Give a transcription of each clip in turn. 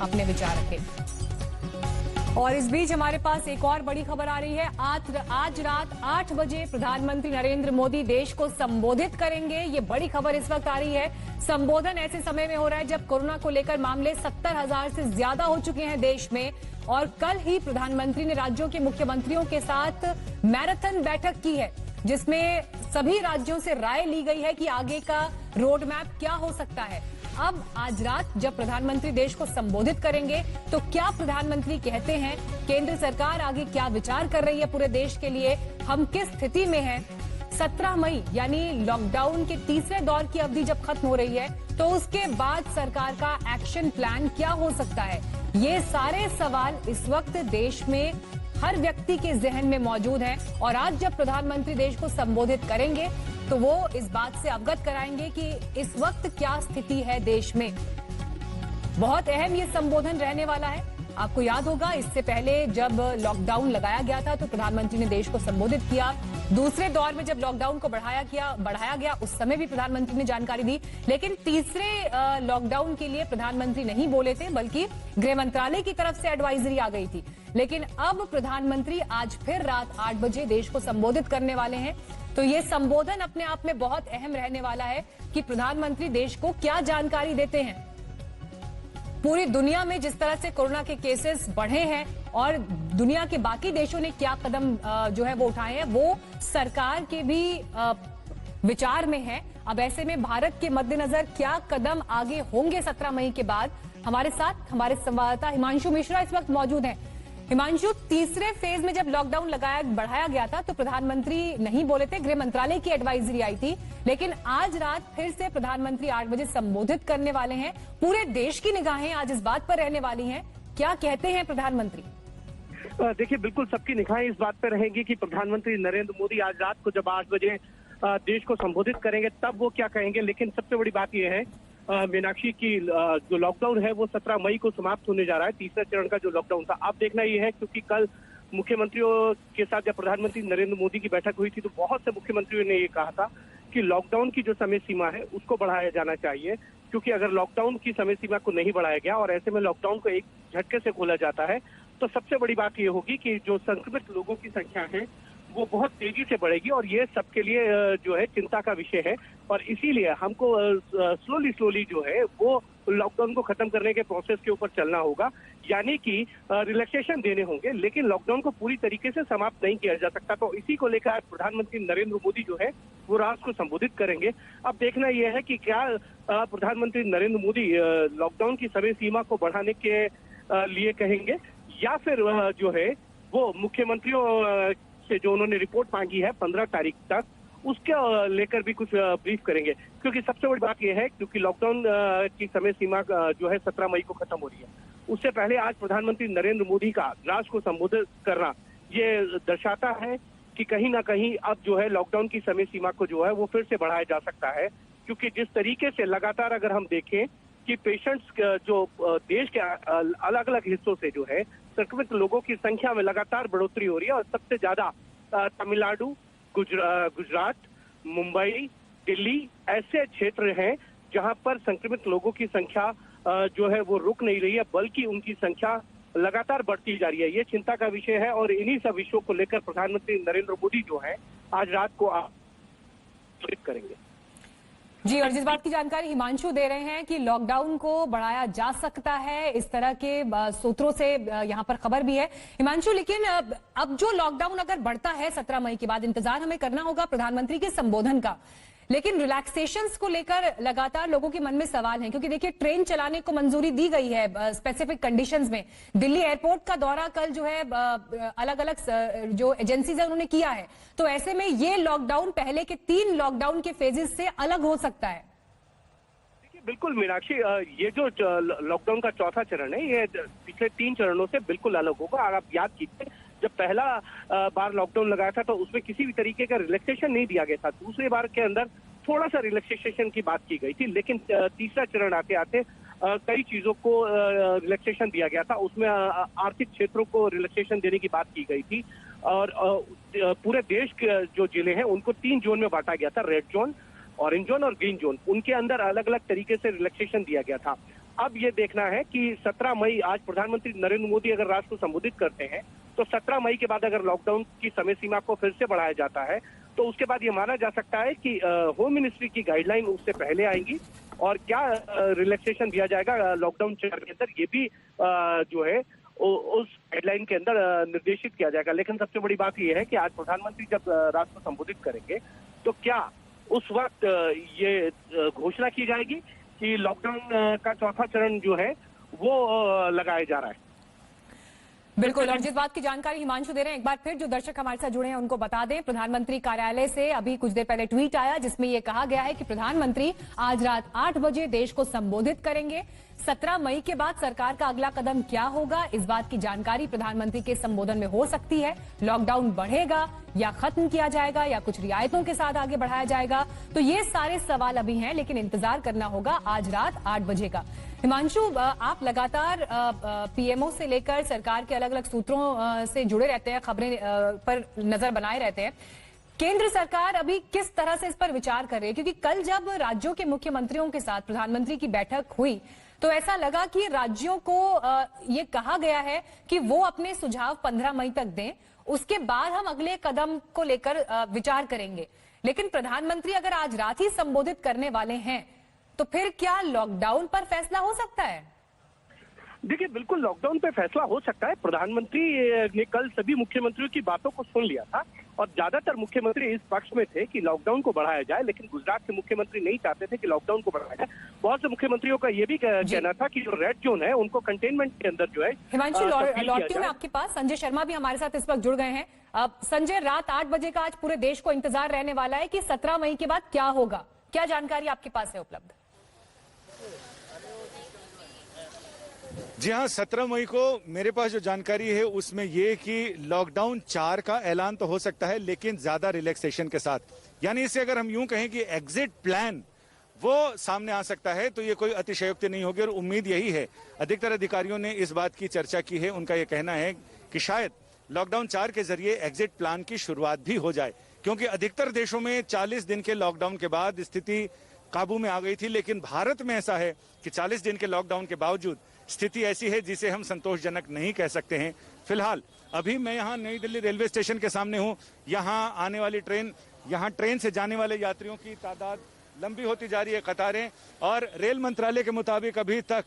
अपने विचार रखें। और इस बीच हमारे पास एक और बड़ी खबर आ रही है। आज रात 8 बजे प्रधानमंत्री नरेंद्र मोदी देश को संबोधित करेंगे। ये बड़ी खबर इस वक्त आ रही है। संबोधन ऐसे समय में हो रहा है जब कोरोना को लेकर मामले 70,000 से ज्यादा हो चुके हैं देश में। और कल ही प्रधानमंत्री ने राज्यों के मुख्यमंत्रियों के साथ मैराथन बैठक की है, जिसमें सभी राज्यों से राय ली गई है कि आगे का रोड मैप क्या हो सकता है। अब आज रात जब प्रधानमंत्री देश को संबोधित करेंगे तो क्या प्रधानमंत्री कहते हैं, केंद्र सरकार आगे क्या विचार कर रही है पूरे देश के लिए, हम किस स्थिति में हैं, 17 मई यानी लॉकडाउन के तीसरे दौर की अवधि जब खत्म हो रही है तो उसके बाद सरकार का एक्शन प्लान क्या हो सकता है। ये सारे सवाल इस वक्त देश में हर व्यक्ति के जहन में मौजूद हैं। और आज जब प्रधानमंत्री देश को संबोधित करेंगे तो वो इस बात से अवगत कराएंगे कि इस वक्त क्या स्थिति है देश में। बहुत अहम ये संबोधन रहने वाला है। आपको याद होगा इससे पहले जब लॉकडाउन लगाया गया था तो प्रधानमंत्री ने देश को संबोधित किया। दूसरे दौर में जब लॉकडाउन को बढ़ाया गया उस समय भी प्रधानमंत्री ने जानकारी दी। लेकिन तीसरे लॉकडाउन के लिए प्रधानमंत्री नहीं बोले थे, बल्कि गृह मंत्रालय की तरफ से एडवाइजरी आ गई थी। लेकिन अब प्रधानमंत्री आज फिर रात 8 बजे देश को संबोधित करने वाले हैं। तो ये संबोधन अपने आप में बहुत अहम रहने वाला है कि प्रधानमंत्री देश को क्या जानकारी देते हैं। पूरी दुनिया में जिस तरह से कोरोना के केसेस बढ़े हैं और दुनिया के बाकी देशों ने क्या कदम जो है वो उठाए हैं, वो सरकार के भी विचार में है। अब ऐसे में भारत के मद्देनजर क्या कदम आगे होंगे 17 मई के बाद, हमारे साथ हमारे संवाददाता हिमांशु मिश्रा इस वक्त मौजूद हैं। हिमांशु, तीसरे फेज में जब लॉकडाउन बढ़ाया गया था तो प्रधानमंत्री नहीं बोले थे, गृह मंत्रालय की एडवाइजरी आई थी। लेकिन आज रात फिर से प्रधानमंत्री 8 बजे संबोधित करने वाले हैं। पूरे देश की निगाहें आज इस बात पर रहने वाली हैं, क्या कहते हैं प्रधानमंत्री? देखिए, बिल्कुल सबकी निगाहें इस बात पर रहेंगी कि प्रधानमंत्री नरेंद्र मोदी आज रात को जब 8 बजे देश को संबोधित करेंगे तब वो क्या कहेंगे। लेकिन सबसे बड़ी बात यह है मीनाक्षी की जो लॉकडाउन है वो 17 मई को समाप्त होने जा रहा है। तीसरा चरण का जो लॉकडाउन था, अब देखना ये है क्योंकि कल मुख्यमंत्रियों के साथ जब प्रधानमंत्री नरेंद्र मोदी की बैठक हुई थी तो बहुत से मुख्यमंत्रियों ने ये कहा था कि लॉकडाउन की जो समय सीमा है उसको बढ़ाया जाना चाहिए, क्योंकि अगर लॉकडाउन की समय सीमा को नहीं बढ़ाया गया और ऐसे में लॉकडाउन को एक झटके से खोला जाता है तो सबसे बड़ी बात ये होगी कि जो संक्रमित लोगों की संख्या है वो बहुत तेजी से बढ़ेगी और ये सबके लिए जो है चिंता का विषय है। और इसीलिए हमको स्लोली जो है वो लॉकडाउन को खत्म करने के प्रोसेस के ऊपर चलना होगा, यानी कि रिलैक्सेशन देने होंगे, लेकिन लॉकडाउन को पूरी तरीके से समाप्त नहीं किया जा सकता। तो इसी को लेकर प्रधानमंत्री नरेंद्र मोदी जो है वो रात को संबोधित करेंगे। अब देखना यह है कि क्या प्रधानमंत्री नरेंद्र मोदी लॉकडाउन की समय सीमा को बढ़ाने के लिए कहेंगे या फिर जो है वो मुख्यमंत्रियों से जो उन्होंने रिपोर्ट मांगी है 15 तारीख तक उसके लेकर भी कुछ ब्रीफ करेंगे। क्योंकि सबसे बड़ी बात यह है क्योंकि लॉकडाउन की समय सीमा जो है 17 मई को खत्म हो रही है, उससे पहले आज प्रधानमंत्री नरेंद्र मोदी का राष्ट्र को संबोधित करना ये दर्शाता है कि कहीं ना कहीं अब जो है लॉकडाउन की समय सीमा को जो है वो फिर से बढ़ाया जा सकता है। क्योंकि जिस तरीके से लगातार अगर हम देखें कि पेशेंट्स जो देश के अलग अलग हिस्सों से जो है संक्रमित लोगों की संख्या में लगातार बढ़ोतरी हो रही है और सबसे ज्यादा तमिलनाडु, गुजरात, मुंबई, दिल्ली ऐसे क्षेत्र हैं जहां पर संक्रमित लोगों की संख्या जो है वो रुक नहीं रही है, बल्कि उनकी संख्या लगातार बढ़ती जा रही है। ये चिंता का विषय है और इन्हीं सब विषयों को लेकर प्रधानमंत्री नरेंद्र मोदी जो है आज रात को करेंगे। जी, और जिस बात की जानकारी हिमांशु दे रहे हैं कि लॉकडाउन को बढ़ाया जा सकता है, इस तरह के सूत्रों से यहां पर खबर भी है हिमांशु। लेकिन अब जो लॉकडाउन अगर बढ़ता है 17 मई के बाद, इंतजार हमें करना होगा प्रधानमंत्री के संबोधन का। लेकिन रिलैक्सेशंस को लेकर लगातार लोगों के मन में सवाल है, क्योंकि देखिए ट्रेन चलाने को मंजूरी दी गई है स्पेसिफिक कंडीशंस में। दिल्ली एयरपोर्ट का दौरा कल जो है अलग अलग जो एजेंसीज है उन्होंने किया है। तो ऐसे में ये लॉकडाउन पहले के 3 लॉकडाउन के फेजेस से अलग हो सकता है। देखिए, बिल्कुल मीनाक्षी, ये जो लॉकडाउन का चौथा चरण है ये पिछले 3 चरणों से बिल्कुल अलग होगा। अगर आप याद कीजिए जब पहला बार लॉकडाउन लगाया था तो उसमें किसी भी तरीके का रिलैक्सेशन नहीं दिया गया था। दूसरे बार के अंदर थोड़ा सा रिलैक्सेशन की बात की गई थी, लेकिन तीसरा चरण आते आते कई चीजों को रिलैक्सेशन दिया गया था। उसमें आर्थिक क्षेत्रों को रिलैक्सेशन देने की बात की गई थी और पूरे देश के जो जिले हैं उनको 3 जोन में बांटा गया था, रेड जोन, ऑरेंज जोन और ग्रीन जोन। उनके अंदर अलग अलग तरीके से रिलैक्सेशन दिया गया था। अब ये देखना है कि 17 मई, आज प्रधानमंत्री नरेंद्र मोदी अगर राष्ट्र को संबोधित करते हैं तो 17 मई के बाद अगर लॉकडाउन की समय सीमा को फिर से बढ़ाया जाता है तो उसके बाद ये माना जा सकता है कि होम मिनिस्ट्री की गाइडलाइन उससे पहले आएंगी और क्या रिलैक्सेशन दिया जाएगा लॉकडाउन चरण के अंदर, ये भी जो है उस गाइडलाइन के अंदर निर्देशित किया जाएगा। लेकिन सबसे बड़ी बात यह है कि आज प्रधानमंत्री जब राष्ट्र को संबोधित करेंगे तो क्या उस वक्त ये घोषणा की जाएगी कि लॉकडाउन का चौथा चरण जो है वो लगाया जा रहा है। बिल्कुल, और जिस बात की जानकारी हिमांशु दे रहे हैं, एक बार फिर जो दर्शक हमारे साथ जुड़े हैं उनको बता दें, प्रधानमंत्री कार्यालय से अभी कुछ देर पहले ट्वीट आया जिसमें यह कहा गया है कि प्रधानमंत्री आज रात 8 बजे देश को संबोधित करेंगे। 17 मई के बाद सरकार का अगला कदम क्या होगा, इस बात की जानकारी प्रधानमंत्री के संबोधन में हो सकती है। लॉकडाउन बढ़ेगा या खत्म किया जाएगा या कुछ रियायतों के साथ आगे बढ़ाया जाएगा, तो ये सारे सवाल अभी हैं, लेकिन इंतजार करना होगा आज रात 8 बजे का। हिमांशु, आप लगातार पीएमओ से लेकर सरकार के अलग अलग सूत्रों से जुड़े रहते हैं, खबरें पर नजर बनाए रहते हैं। केंद्र सरकार अभी किस तरह से इस पर विचार कर रही है? क्योंकि कल जब राज्यों के मुख्यमंत्रियों के साथ प्रधानमंत्री की बैठक हुई तो ऐसा लगा कि राज्यों को ये कहा गया है कि वो अपने सुझाव 15 मई तक दें, उसके बाद हम अगले कदम को लेकर विचार करेंगे। लेकिन प्रधानमंत्री अगर आज रात ही संबोधित करने वाले हैं तो फिर क्या लॉकडाउन पर फैसला हो सकता है? देखिए, बिल्कुल लॉकडाउन पे फैसला हो सकता है। प्रधानमंत्री ने कल सभी मुख्यमंत्रियों की बातों को सुन लिया था और ज्यादातर मुख्यमंत्री इस पक्ष में थे कि लॉकडाउन को बढ़ाया जाए, लेकिन गुजरात के मुख्यमंत्री नहीं चाहते थे कि लॉकडाउन को बढ़ाया जाए। बहुत से मुख्यमंत्रियों का ये भी कहना था कि जो रेड जोन है उनको कंटेनमेंट के अंदर जो है। हिमांशु, लौटती हूं आपके पास। संजय शर्मा भी हमारे साथ इस वक्त जुड़ गए हैं। अब संजय, रात 8 बजे का आज पूरे देश को इंतजार रहने वाला है कि 17 मई के बाद क्या होगा, क्या जानकारी आपके पास है उपलब्ध? जी हाँ, 17 मई को मेरे पास जो जानकारी है उसमें ये कि लॉकडाउन 4 का ऐलान तो हो सकता है, लेकिन ज्यादा रिलैक्सेशन के साथ। यानी इसे अगर हम यूं कहें कि एग्जिट प्लान वो सामने आ सकता है तो ये कोई अतिशयोक्ति नहीं होगी। और उम्मीद यही है, अधिकतर अधिकारियों ने इस बात की चर्चा की है, उनका ये कहना है कि शायद लॉकडाउन 4 के जरिए एग्जिट प्लान की शुरुआत भी हो जाए, क्योंकि अधिकतर देशों में 40 दिन के लॉकडाउन के बाद स्थिति काबू में आ गई थी। लेकिन भारत में ऐसा है कि 40 दिन के लॉकडाउन के बावजूद स्थिति ऐसी है जिसे हम संतोषजनक नहीं कह सकते हैं। फिलहाल अभी मैं यहाँ नई दिल्ली रेलवे स्टेशन के सामने हूँ। यहाँ आने वाली यहाँ ट्रेन से जाने वाले यात्रियों की तादाद लंबी होती जा रही है, कतारें। और रेल मंत्रालय के मुताबिक अभी तक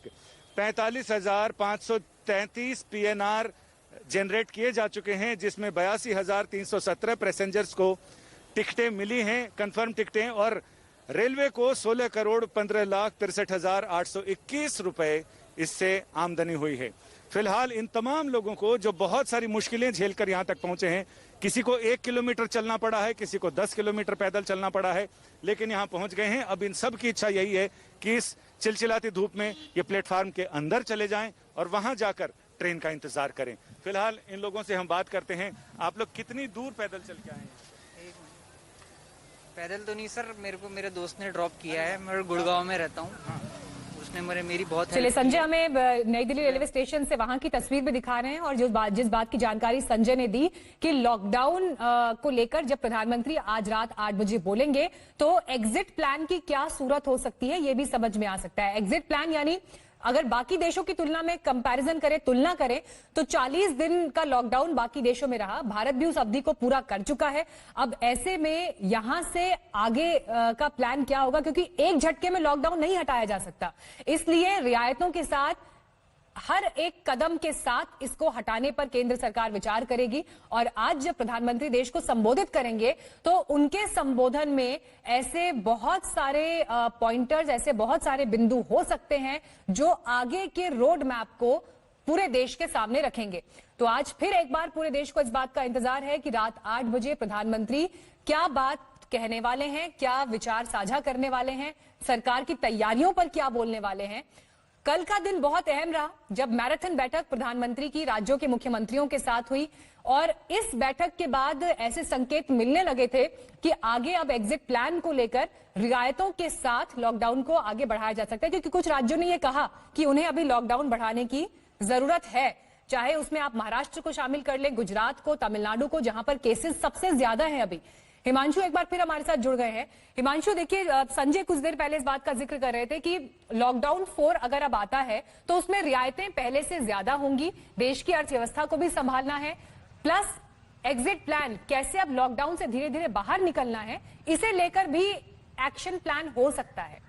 45,533 PNR जनरेट किए जा चुके हैं, जिसमें 82,317 पैसेंजर्स को टिकटें मिली हैं, कंफर्म टिकटें। और रेलवे को 16,15,63,821 रुपए इससे आमदनी हुई है। फिलहाल इन तमाम लोगों को जो बहुत सारी मुश्किलें झेलकर यहाँ तक पहुंचे हैं, किसी को 1 किलोमीटर चलना पड़ा है, किसी को 10 किलोमीटर पैदल चलना पड़ा है, लेकिन यहाँ पहुंच गए हैं। अब इन सब की इच्छा यही है कि इस चिलचिलाती धूप में ये प्लेटफार्म के अंदर चले जाएं और वहां जाकर ट्रेन का इंतजार करें। फिलहाल इन लोगों से हम बात करते हैं। आप लोग कितनी दूर पैदल चल के आए हैं? पैदल तो नहीं सर, मेरे को मेरे दोस्त ने ड्रॉप किया है। मैं गुड़गांव में रहता हूँ। उसने मेरी बहुत चलिए संजय, हमें नई दिल्ली रेलवे स्टेशन से वहां की तस्वीर भी दिखा रहे हैं। और जिस बात की जानकारी संजय ने दी कि लॉकडाउन को लेकर जब प्रधानमंत्री आज रात 8 बजे बोलेंगे तो एग्जिट प्लान की क्या सूरत हो सकती है, ये भी समझ में आ सकता है। एग्जिट प्लान यानी अगर बाकी देशों की तुलना में कंपैरिजन करें, तुलना करें, तो 40 दिन का लॉकडाउन बाकी देशों में रहा। भारत भी उस अवधि को पूरा कर चुका है। अब ऐसे में यहां से आगे का प्लान क्या होगा, क्योंकि एक झटके में लॉकडाउन नहीं हटाया जा सकता, इसलिए रियायतों के साथ हर एक कदम के साथ इसको हटाने पर केंद्र सरकार विचार करेगी। और आज जब प्रधानमंत्री देश को संबोधित करेंगे तो उनके संबोधन में ऐसे बहुत सारे पॉइंटर्स, ऐसे बहुत सारे बिंदु हो सकते हैं जो आगे के रोड मैप को पूरे देश के सामने रखेंगे। तो आज फिर एक बार पूरे देश को इस बात का इंतजार है कि रात 8 बजे प्रधानमंत्री क्या बात कहने वाले हैं, क्या विचार साझा करने वाले हैं, सरकार की तैयारियों पर क्या बोलने वाले हैं। कल का दिन बहुत अहम रहा जब मैराथन बैठक प्रधानमंत्री की राज्यों के मुख्यमंत्रियों के साथ हुई और इस बैठक के बाद ऐसे संकेत मिलने लगे थे कि आगे अब एग्जिट प्लान को लेकर रियायतों के साथ लॉकडाउन को आगे बढ़ाया जा सकता है, क्योंकि कुछ राज्यों ने यह कहा कि उन्हें अभी लॉकडाउन बढ़ाने की जरूरत है। चाहे उसमें आप महाराष्ट्र को शामिल कर लें, गुजरात को, तमिलनाडु को, जहां पर केसेस सबसे ज्यादा हैं अभी, हिमांशु एक बार फिर हमारे साथ जुड़ गए हैं। हिमांशु देखिए, संजय कुछ देर पहले इस बात का जिक्र कर रहे थे कि लॉकडाउन 4 अगर अब आता है तो उसमें रियायतें पहले से ज्यादा होंगी, देश की अर्थव्यवस्था को भी संभालना है, प्लस एग्जिट प्लान कैसे अब लॉकडाउन से धीरे धीरे बाहर निकलना है, इसे लेकर भी एक्शन प्लान हो सकता है।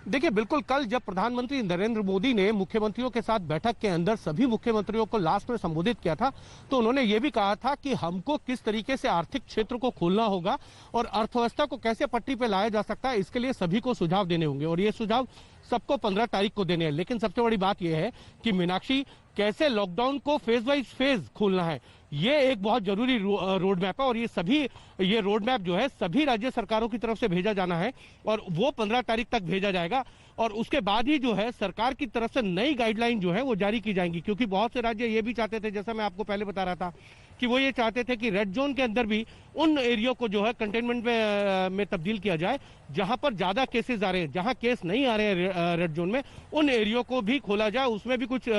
देखिए, बिल्कुल कल जब प्रधानमंत्री नरेंद्र मोदी ने मुख्यमंत्रियों के साथ बैठक के अंदर सभी मुख्यमंत्रियों को लास्ट में संबोधित किया था, तो उन्होंने ये भी कहा था कि हमको किस तरीके से आर्थिक क्षेत्र को खोलना होगा और अर्थव्यवस्था को कैसे पटरी पे लाया जा सकता है, इसके लिए सभी को सुझाव देने होंगे और ये सुझाव सबको 15 तारीख को देने हैं। लेकिन सबसे बड़ी बात यह है कि मीनाक्षी, कैसे लॉकडाउन को फेज वाइज फेज खोलना है, ये एक बहुत जरूरी रोड मैप है और ये रोड मैप जो है सभी राज्य सरकारों की तरफ से भेजा जाना है और वो 15 तारीख तक भेजा जाएगा और उसके बाद ही जो है सरकार की तरफ से नई गाइडलाइन जो है वो जारी की जाएंगी। क्योंकि बहुत से राज्य ये भी चाहते थे, जैसा मैं आपको पहले बता रहा था, कि वो ये चाहते थे कि रेड जोन के अंदर भी उन एरिया को जो है कंटेनमेंट में तब्दील किया जाए जहां पर ज्यादा केसेस आ रहे हैं, जहां केस नहीं आ रहे हैं रेड जोन में, उन एरिया को भी खोला जाए, उसमें भी कुछ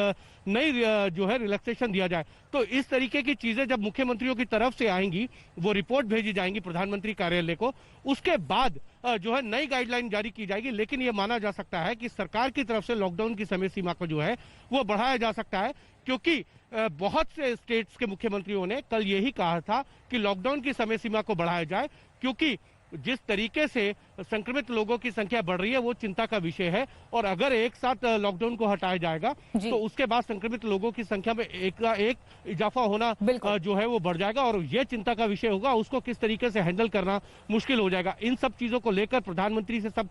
नई जो है रिलैक्सेशन दिया जाए। तो इस तरीके की चीजें जब मुख्यमंत्रियों की तरफ से आएंगी, वो रिपोर्ट भेजी जाएंगी प्रधानमंत्री कार्यालय को, उसके बाद जो है नई गाइडलाइन जारी की जाएगी। लेकिन ये माना जा सकता है कि सरकार की तरफ से लॉकडाउन की समय सीमा को जो है वो बढ़ाया जा सकता है, क्योंकि बहुत से स्टेट्स के मुख्यमंत्रियों ने कल यही कहा था कि लॉकडाउन की समय सीमा को बढ़ाया जाए, क्योंकि जिस तरीके से संक्रमित लोगों की संख्या बढ़ रही है वो चिंता का विषय है और अगर एक साथ लॉकडाउन को हटाया जाएगा तो उसके बाद संक्रमित लोगों की संख्या में एक इजाफा होना जो है वो बढ़ जाएगा और यह चिंता का विषय होगा। उसको किस तरीके से हैंडल करना मुश्किल हो जाएगा। इन सब चीजों को लेकर प्रधानमंत्री से सब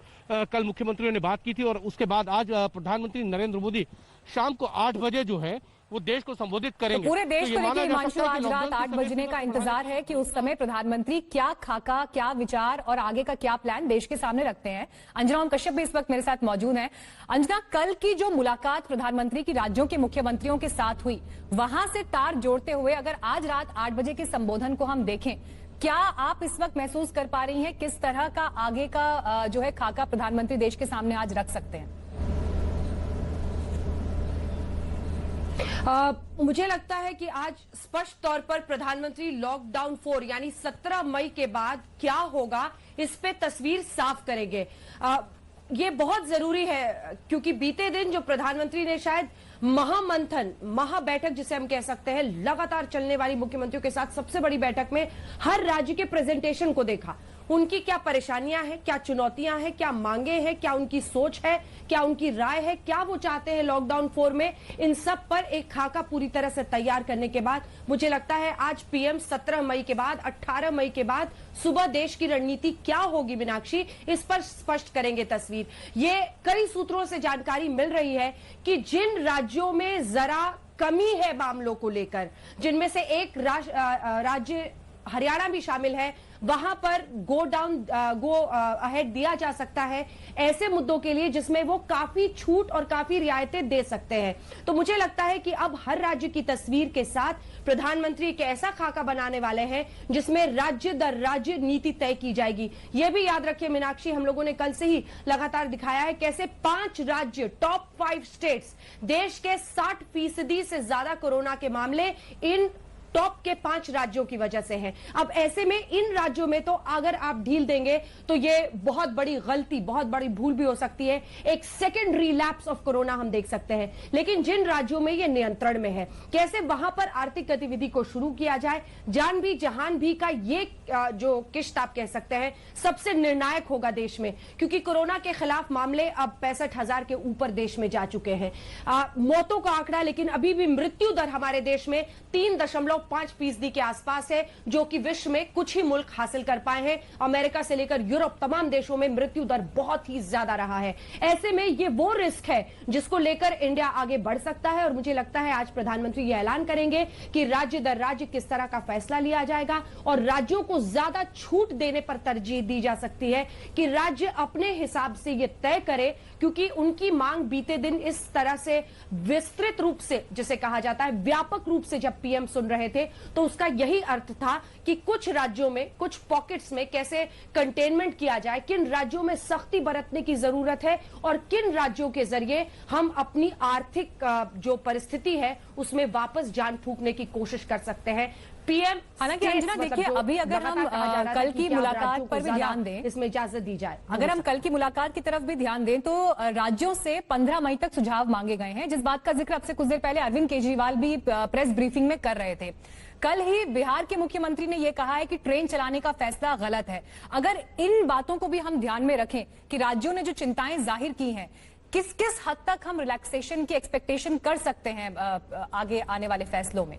कल मुख्यमंत्रियों ने बात की थी और उसके बाद आज प्रधानमंत्री नरेंद्र मोदी शाम को 8 बजे जो है वो देश को संबोधित करेंगे। तो पूरे देश को लेकर हिमांशु आज रात 8 बजने का इंतजार है कि उस समय प्रधानमंत्री क्या खाका, क्या विचार और आगे का क्या प्लान देश के सामने रखते हैं। अंजना ओम कश्यप भी इस वक्त मेरे साथ मौजूद हैं। अंजना, कल की जो मुलाकात प्रधानमंत्री की राज्यों के मुख्यमंत्रियों के साथ हुई, वहां से तार जोड़ते हुए अगर आज रात 8 बजे के संबोधन को हम देखें, क्या आप इस वक्त महसूस कर पा रही हैं किस तरह का आगे का जो है खाका प्रधानमंत्री देश के सामने आज रख सकते हैं? मुझे लगता है कि आज स्पष्ट तौर पर प्रधानमंत्री लॉकडाउन 4 यानी 17 मई के बाद क्या होगा इस पे तस्वीर साफ करेंगे। ये बहुत जरूरी है क्योंकि बीते दिन जो प्रधानमंत्री ने शायद महामंथन, महाबैठक जिसे हम कह सकते हैं, लगातार चलने वाली मुख्यमंत्रियों के साथ सबसे बड़ी बैठक में हर राज्य के प्रेजेंटेशन को देखा, उनकी क्या परेशानियां हैं, क्या चुनौतियां हैं, क्या मांगे हैं, क्या उनकी सोच है, क्या उनकी राय है, क्या वो चाहते हैं लॉकडाउन 4 में, इन सब पर एक खाका पूरी तरह से तैयार करने के बाद मुझे लगता है आज पीएम 17 मई के बाद 18 मई के बाद सुबह देश की रणनीति क्या होगी मीनाक्षी, इस पर स्पष्ट करेंगे तस्वीर। ये कई सूत्रों से जानकारी मिल रही है कि जिन राज्यों में जरा कमी है मामलों को लेकर, जिनमें से एक राज्य हरियाणा भी शामिल है, वहां पर गो अहेड दिया जा सकता है ऐसे मुद्दों के लिए जिसमें वो काफी छूट और काफी रियायतें दे सकते हैं। तो मुझे लगता है कि अब हर राज्य की तस्वीर के साथ प्रधानमंत्री एक ऐसा खाका बनाने वाले हैं जिसमें राज्य दर राज्य नीति तय की जाएगी। यह भी याद रखिए मीनाक्षी, हम लोगों ने कल से ही लगातार दिखाया है कैसे 5 राज्य, टॉप 5 स्टेट्स, देश के 60% से ज्यादा कोरोना के मामले इन टॉप के 5 राज्यों की वजह से है। अब ऐसे में इन राज्यों में तो अगर आप ढील देंगे तो ये बहुत बड़ी गलती, बहुत बड़ी भूल भी हो सकती है, एक सेकेंड रिलैप्स ऑफ कोरोना हम देख सकते हैं। लेकिन जिन राज्यों में ये नियंत्रण में है, कैसे वहां पर आर्थिक गतिविधि को शुरू किया जाए, जान भी जहान भी का ये जो किश्त आप कह सकते हैं सबसे निर्णायक होगा देश में, क्योंकि कोरोना के खिलाफ मामले अब 65,000 के ऊपर देश में जा चुके हैं। मौतों का आंकड़ा लेकिन अभी भी मृत्यु दर हमारे देश में 3.5% के आसपास है, जो कि विश्व में कुछ ही मुल्क हासिल कर पाए हैं। अमेरिका से लेकर यूरोप तमाम देशों में मृत्यु दर बहुत ही ज्यादा रहा है। ऐसे में ये वो रिस्क है जिसको लेकर इंडिया आगे बढ़ सकता है और मुझे लगता है आज प्रधानमंत्री ये ऐलान करेंगे कि राज्य दर राज्य किस तरह का फैसला लिया जाएगा और राज्यों को ज्यादा छूट देने पर तरजीह दी जा सकती है कि राज्य अपने हिसाब से ये तय करे, क्योंकि उनकी मांग बीते दिन इस तरह से विस्तृत रूप से, जिसे कहा जाता है व्यापक रूप से जब पीएम सुन रहे थे तो उसका यही अर्थ था कि कुछ राज्यों में, कुछ पॉकेट्स में कैसे कंटेनमेंट किया जाए, किन राज्यों में सख्ती बरतने की जरूरत है और किन राज्यों के जरिए हम अपनी आर्थिक जो परिस्थिति है उसमें वापस जान फूंकने की कोशिश कर सकते हैं। पीएम हालांकि अंजना देखिए, अभी अगर हम कल की मुलाकात पर भी ध्यान दें, इसमें इजाजत दी जाए, अगर हम कल की मुलाकात की तरफ भी ध्यान दें तो राज्यों से 15 मई तक सुझाव मांगे गए हैं, जिस बात का जिक्र अब से कुछ देर पहले अरविंद केजरीवाल भी प्रेस ब्रीफिंग में कर रहे थे। कल ही बिहार के मुख्यमंत्री ने यह कहा है कि ट्रेन चलाने का फैसला गलत है। अगर इन बातों को भी हम ध्यान में रखें कि राज्यों ने जो चिंताएं जाहिर की हैं, किस किस हद तक हम रिलैक्सेशन की एक्सपेक्टेशन कर सकते हैं आगे आने वाले फैसलों में?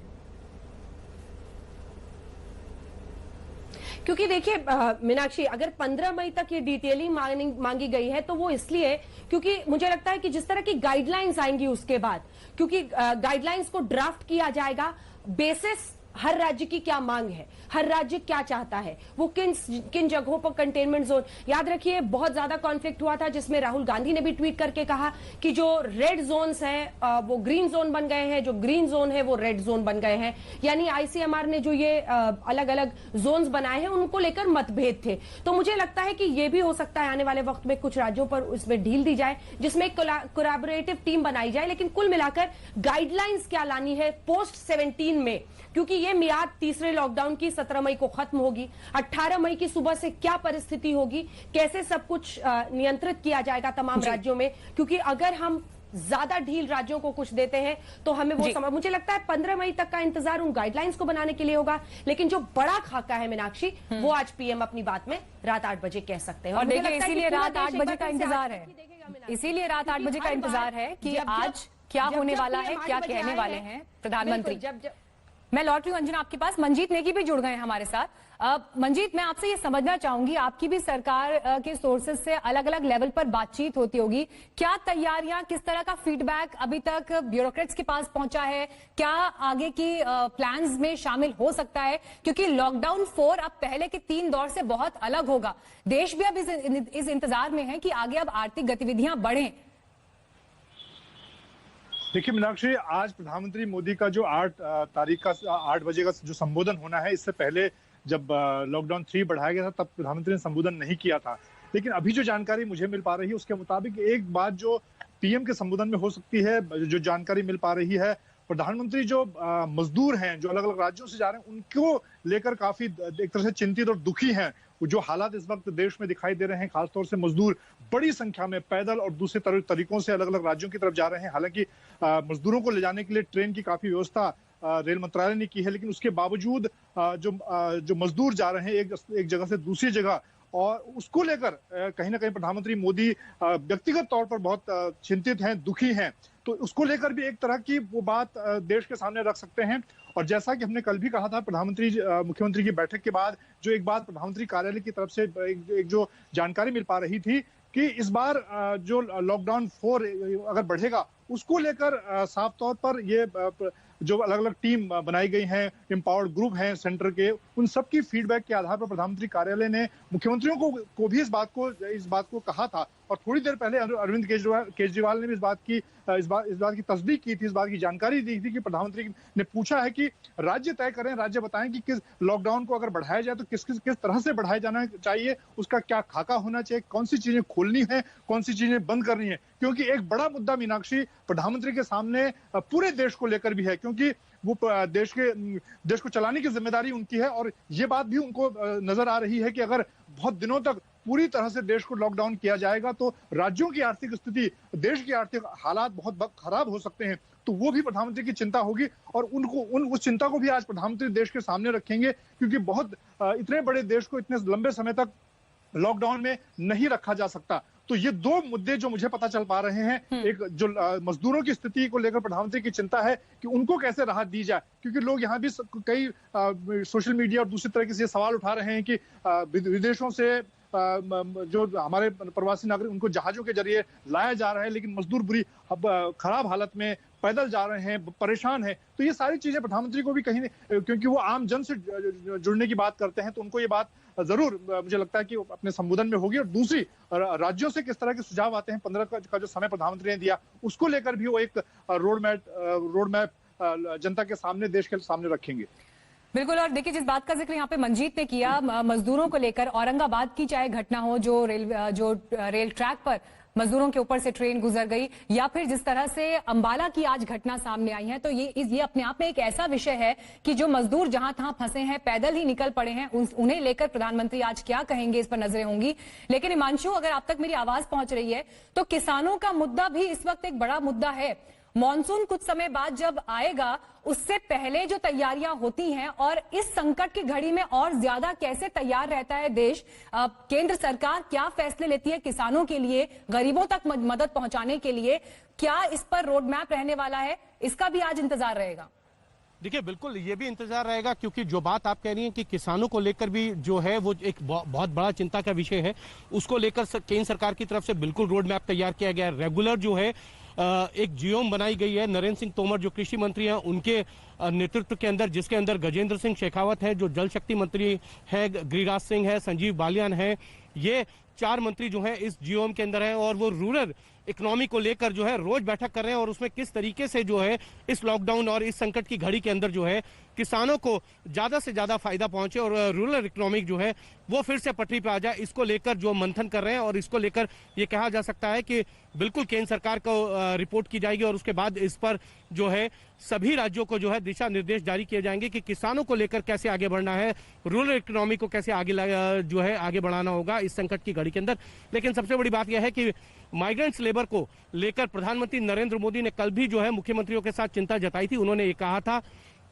क्योंकि देखिए मीनाक्षी, अगर 15 मई तक ये डिटेलिंग मांगी गई है तो वो इसलिए क्योंकि मुझे लगता है कि जिस तरह की गाइडलाइंस आएंगी उसके बाद, क्योंकि गाइडलाइंस को ड्राफ्ट किया जाएगा बेसिस हर राज्य की क्या मांग है, हर राज्य क्या चाहता है, वो किन जगहों पर कंटेनमेंट जोन। याद रखिए बहुत ज्यादा कॉन्फ्लिक्ट हुआ था जिसमें राहुल गांधी ने भी ट्वीट करके कहा कि जो रेड जोन्स हैं वो ग्रीन जोन बन गए हैं, जो ग्रीन जोन है वो रेड जोन बन गए हैं। यानी आईसीएमआर ने जो ये अलग अलग जोन्स बनाए हैं उनको लेकर मतभेद थे। तो मुझे लगता है कि ये भी हो सकता है आने वाले वक्त में कुछ राज्यों पर उसमें ढील दी जाए, जिसमें कोलैबोरेटिव टीम बनाई जाए। लेकिन कुल मिलाकर गाइडलाइंस क्या लानी है पोस्ट 17 में, क्योंकि ये मियाद तीसरे लॉकडाउन की 17 मई को खत्म होगी। 18 मई की सुबह से क्या परिस्थिति होगी, कैसे सब कुछ नियंत्रित किया जाएगा तमाम राज्यों में, क्योंकि अगर हम ज्यादा ढील राज्यों को कुछ देते हैं तो हमें वो समझ, मुझे लगता है 15 मई तक का इंतजार उन गाइडलाइंस को बनाने के लिए होगा। लेकिन जो बड़ा खाका है मीनाक्षी, वो आज पीएम अपनी बात में रात 8 बजे कह सकते हैं। और देखिए इसीलिए रात 8 बजे का इंतजार है, इसीलिए रात 8 बजे का इंतजार है कि आज क्या होने वाला है, क्या कहने वाले हैं प्रधानमंत्री। मैं लौट रही हूं अंजना आपके पास, मंजीत नेगी भी जुड़ गए हैं हमारे साथ। मंजीत, मैं आपसे ये समझना चाहूंगी, आपकी भी सरकार के सोर्सेज से अलग अलग लेवल पर बातचीत होती होगी, क्या तैयारियां, किस तरह का फीडबैक अभी तक ब्यूरोक्रेट्स के पास पहुंचा है, क्या आगे की प्लान्स में शामिल हो सकता है? क्योंकि लॉकडाउन 4 अब पहले के 3 दौर से बहुत अलग होगा। देश भी अब इस इंतजार में है कि आगे अब आर्थिक गतिविधियां बढ़ें। देखिए मीनाक्षी, आज प्रधानमंत्री मोदी का जो 8 तारीख का 8 बजे का जो संबोधन होना है, इससे पहले जब लॉकडाउन 3 बढ़ाया गया था तब प्रधानमंत्री ने संबोधन नहीं किया था। लेकिन अभी जो जानकारी मुझे मिल पा रही है उसके मुताबिक एक बात जो पीएम के संबोधन में हो सकती है, जो जानकारी मिल पा रही है, प्रधानमंत्री जो मजदूर हैं जो अलग अलग राज्यों से जा रहे हैं उनको लेकर काफी एक तरह से चिंतित और दुखी हैं। जो हालात इस वक्त देश में दिखाई दे रहे हैं, खासतौर से मजदूर बड़ी संख्या में पैदल और दूसरे तरीकों से अलग अलग राज्यों की तरफ जा रहे हैं। हालांकि मजदूरों को ले जाने के लिए ट्रेन की काफी व्यवस्था रेल मंत्रालय ने की है, लेकिन उसके बावजूद जो मजदूर जा रहे हैं एक जगह से दूसरी जगह, और उसको लेकर कहीं ना कहीं प्रधानमंत्री मोदी व्यक्तिगत तौर पर बहुत चिंतित हैं, दुखी हैं। तो उसको लेकर भी एक तरह की वो बात देश के सामने रख सकते हैं। और जैसा कि हमने कल भी कहा था, मुख्यमंत्री की बैठक के बाद जो एक बात प्रधानमंत्री कार्यालय की तरफ से एक जो जानकारी मिल पा रही थी कि इस बार जो लॉकडाउन 4 अगर बढ़ेगा उसको लेकर साफ तौर पर ये जो अलग अलग टीम बनाई गई हैं, एम्पावर्ड ग्रुप हैं सेंटर के, उन सब की फीडबैक के आधार पर प्रधानमंत्री कार्यालय ने मुख्यमंत्रियों को भी इस बात को कहा था। और थोड़ी देर पहले अरविंद केजरीवाल ने भी इस बात की तस्दीक की थी, इस बात की जानकारी दी थी कि प्रधानमंत्री ने पूछा है कि राज्य तय करें, राज्य बताएं कि किस लॉकडाउन को अगर बढ़ाया जाए तो किस तरह से बढ़ाया जाना चाहिए, उसका क्या खाका होना चाहिए, कौन सी चीजें खोलनी है, कौन सी चीजें बंद करनी है। क्योंकि एक बड़ा मुद्दा मीनाक्षी प्रधानमंत्री के सामने पूरे देश को लेकर भी है, क्योंकि वो देश को चलाने की जिम्मेदारी उनकी है। और ये बात भी उनको नजर आ रही है कि अगर बहुत दिनों तक पूरी तरह से देश को लॉकडाउन किया जाएगा तो राज्यों की आर्थिक स्थिति, देश की आर्थिक हालात बहुत खराब हो सकते हैं। तो वो भी प्रधानमंत्री की चिंता होगी और उस चिंता को भी आज प्रधानमंत्री देश के सामने रखेंगे, क्योंकि इतने बड़े देश को इतने लंबे समय तक लॉकडाउन में नहीं रखा जा सकता। तो ये 2 मुद्दे जो मुझे पता चल पा रहे हैं, एक जो मजदूरों की स्थिति को लेकर प्रधानमंत्री की चिंता है कि उनको कैसे राहत दी जाए, क्योंकि लोग यहाँ भी कई सोशल मीडिया और दूसरी तरह से सवाल उठा रहे हैं कि विदेशों से जो हमारे प्रवासी नागरिक उनको जहाजों के जरिए लाया जा रहा है, लेकिन मजदूर खराब हालत में पैदल जा रहे हैं, परेशान हैं। तो ये सारी चीजें प्रधानमंत्री को भी कहीं, क्योंकि वो आम जन से जुड़ने की बात करते हैं, तो उनको ये बात जरूर मुझे लगता है कि अपने संबोधन में होगी। और दूसरी, राज्यों से किस तरह के सुझाव आते हैं, 15 का जो समय प्रधानमंत्री ने दिया उसको लेकर भी वो एक रोड मैप जनता के सामने, देश के सामने रखेंगे। बिल्कुल। और देखिए, जिस बात का जिक्र यहाँ पे मंजीत ने किया मजदूरों को लेकर, औरंगाबाद की चाहे घटना हो जो रेल ट्रैक पर मजदूरों के ऊपर से ट्रेन गुजर गई, या फिर जिस तरह से अंबाला की आज घटना सामने आई है, तो ये अपने आप में एक ऐसा विषय है कि जो मजदूर जहां तहां फंसे हैं, पैदल ही निकल पड़े हैं, उन्हें लेकर प्रधानमंत्री आज क्या कहेंगे इस पर नजरें होंगी। लेकिन हिमांशु, अगर आप तक मेरी आवाज पहुंच रही है तो किसानों का मुद्दा भी इस वक्त एक बड़ा मुद्दा है। मॉनसून कुछ समय बाद जब आएगा, उससे पहले जो तैयारियां होती हैं, और इस संकट की घड़ी में और ज्यादा कैसे तैयार रहता है देश, केंद्र सरकार क्या फैसले लेती है किसानों के लिए, गरीबों तक मदद पहुंचाने के लिए, क्या इस पर रोड मैप रहने वाला है, इसका भी आज इंतजार रहेगा। देखिए, बिल्कुल ये भी इंतजार रहेगा, क्योंकि जो बात आप कह रही हैं कि किसानों को लेकर भी जो है वो एक बहुत बड़ा चिंता का विषय है, उसको लेकर केंद्र सरकार की तरफ से बिल्कुल रोड मैप तैयार किया गया है। रेगुलर जो है एक जियोम बनाई गई है नरेंद्र सिंह तोमर जो कृषि मंत्री हैं उनके नेतृत्व के अंदर, जिसके अंदर गजेंद्र सिंह शेखावत है जो जल शक्ति मंत्री है, गिरिराज सिंह है, संजीव बालियान है, ये 4 मंत्री जो है इस जियोम के अंदर है, और वो रूरल इकोनॉमी को लेकर जो है रोज बैठक कर रहे हैं, और उसमें किस तरीके से जो है इस लॉकडाउन और इस संकट की घड़ी के अंदर जो है किसानों को ज्यादा से ज्यादा फायदा पहुंचे और रूरल इकोनॉमी जो है वो फिर से पटरी पे आ जाए, इसको लेकर जो मंथन कर रहे हैं। और इसको लेकर ये कहा जा सकता है कि बिल्कुल केंद्र सरकार को रिपोर्ट की जाएगी, और उसके बाद इस पर जो है सभी राज्यों को जो है दिशा निर्देश जारी किए जाएंगे कि किसानों को लेकर कैसे आगे बढ़ना है, रूरल इकोनॉमी को कैसे आगे जो है आगे बढ़ाना होगा इस संकट की घड़ी के अंदर। लेकिन सबसे बड़ी बात यह है कि माइग्रेंट्स लेबर को लेकर प्रधानमंत्री नरेंद्र मोदी ने कल भी जो है मुख्यमंत्रियों के साथ चिंता जताई थी। उन्होंने ये कहा था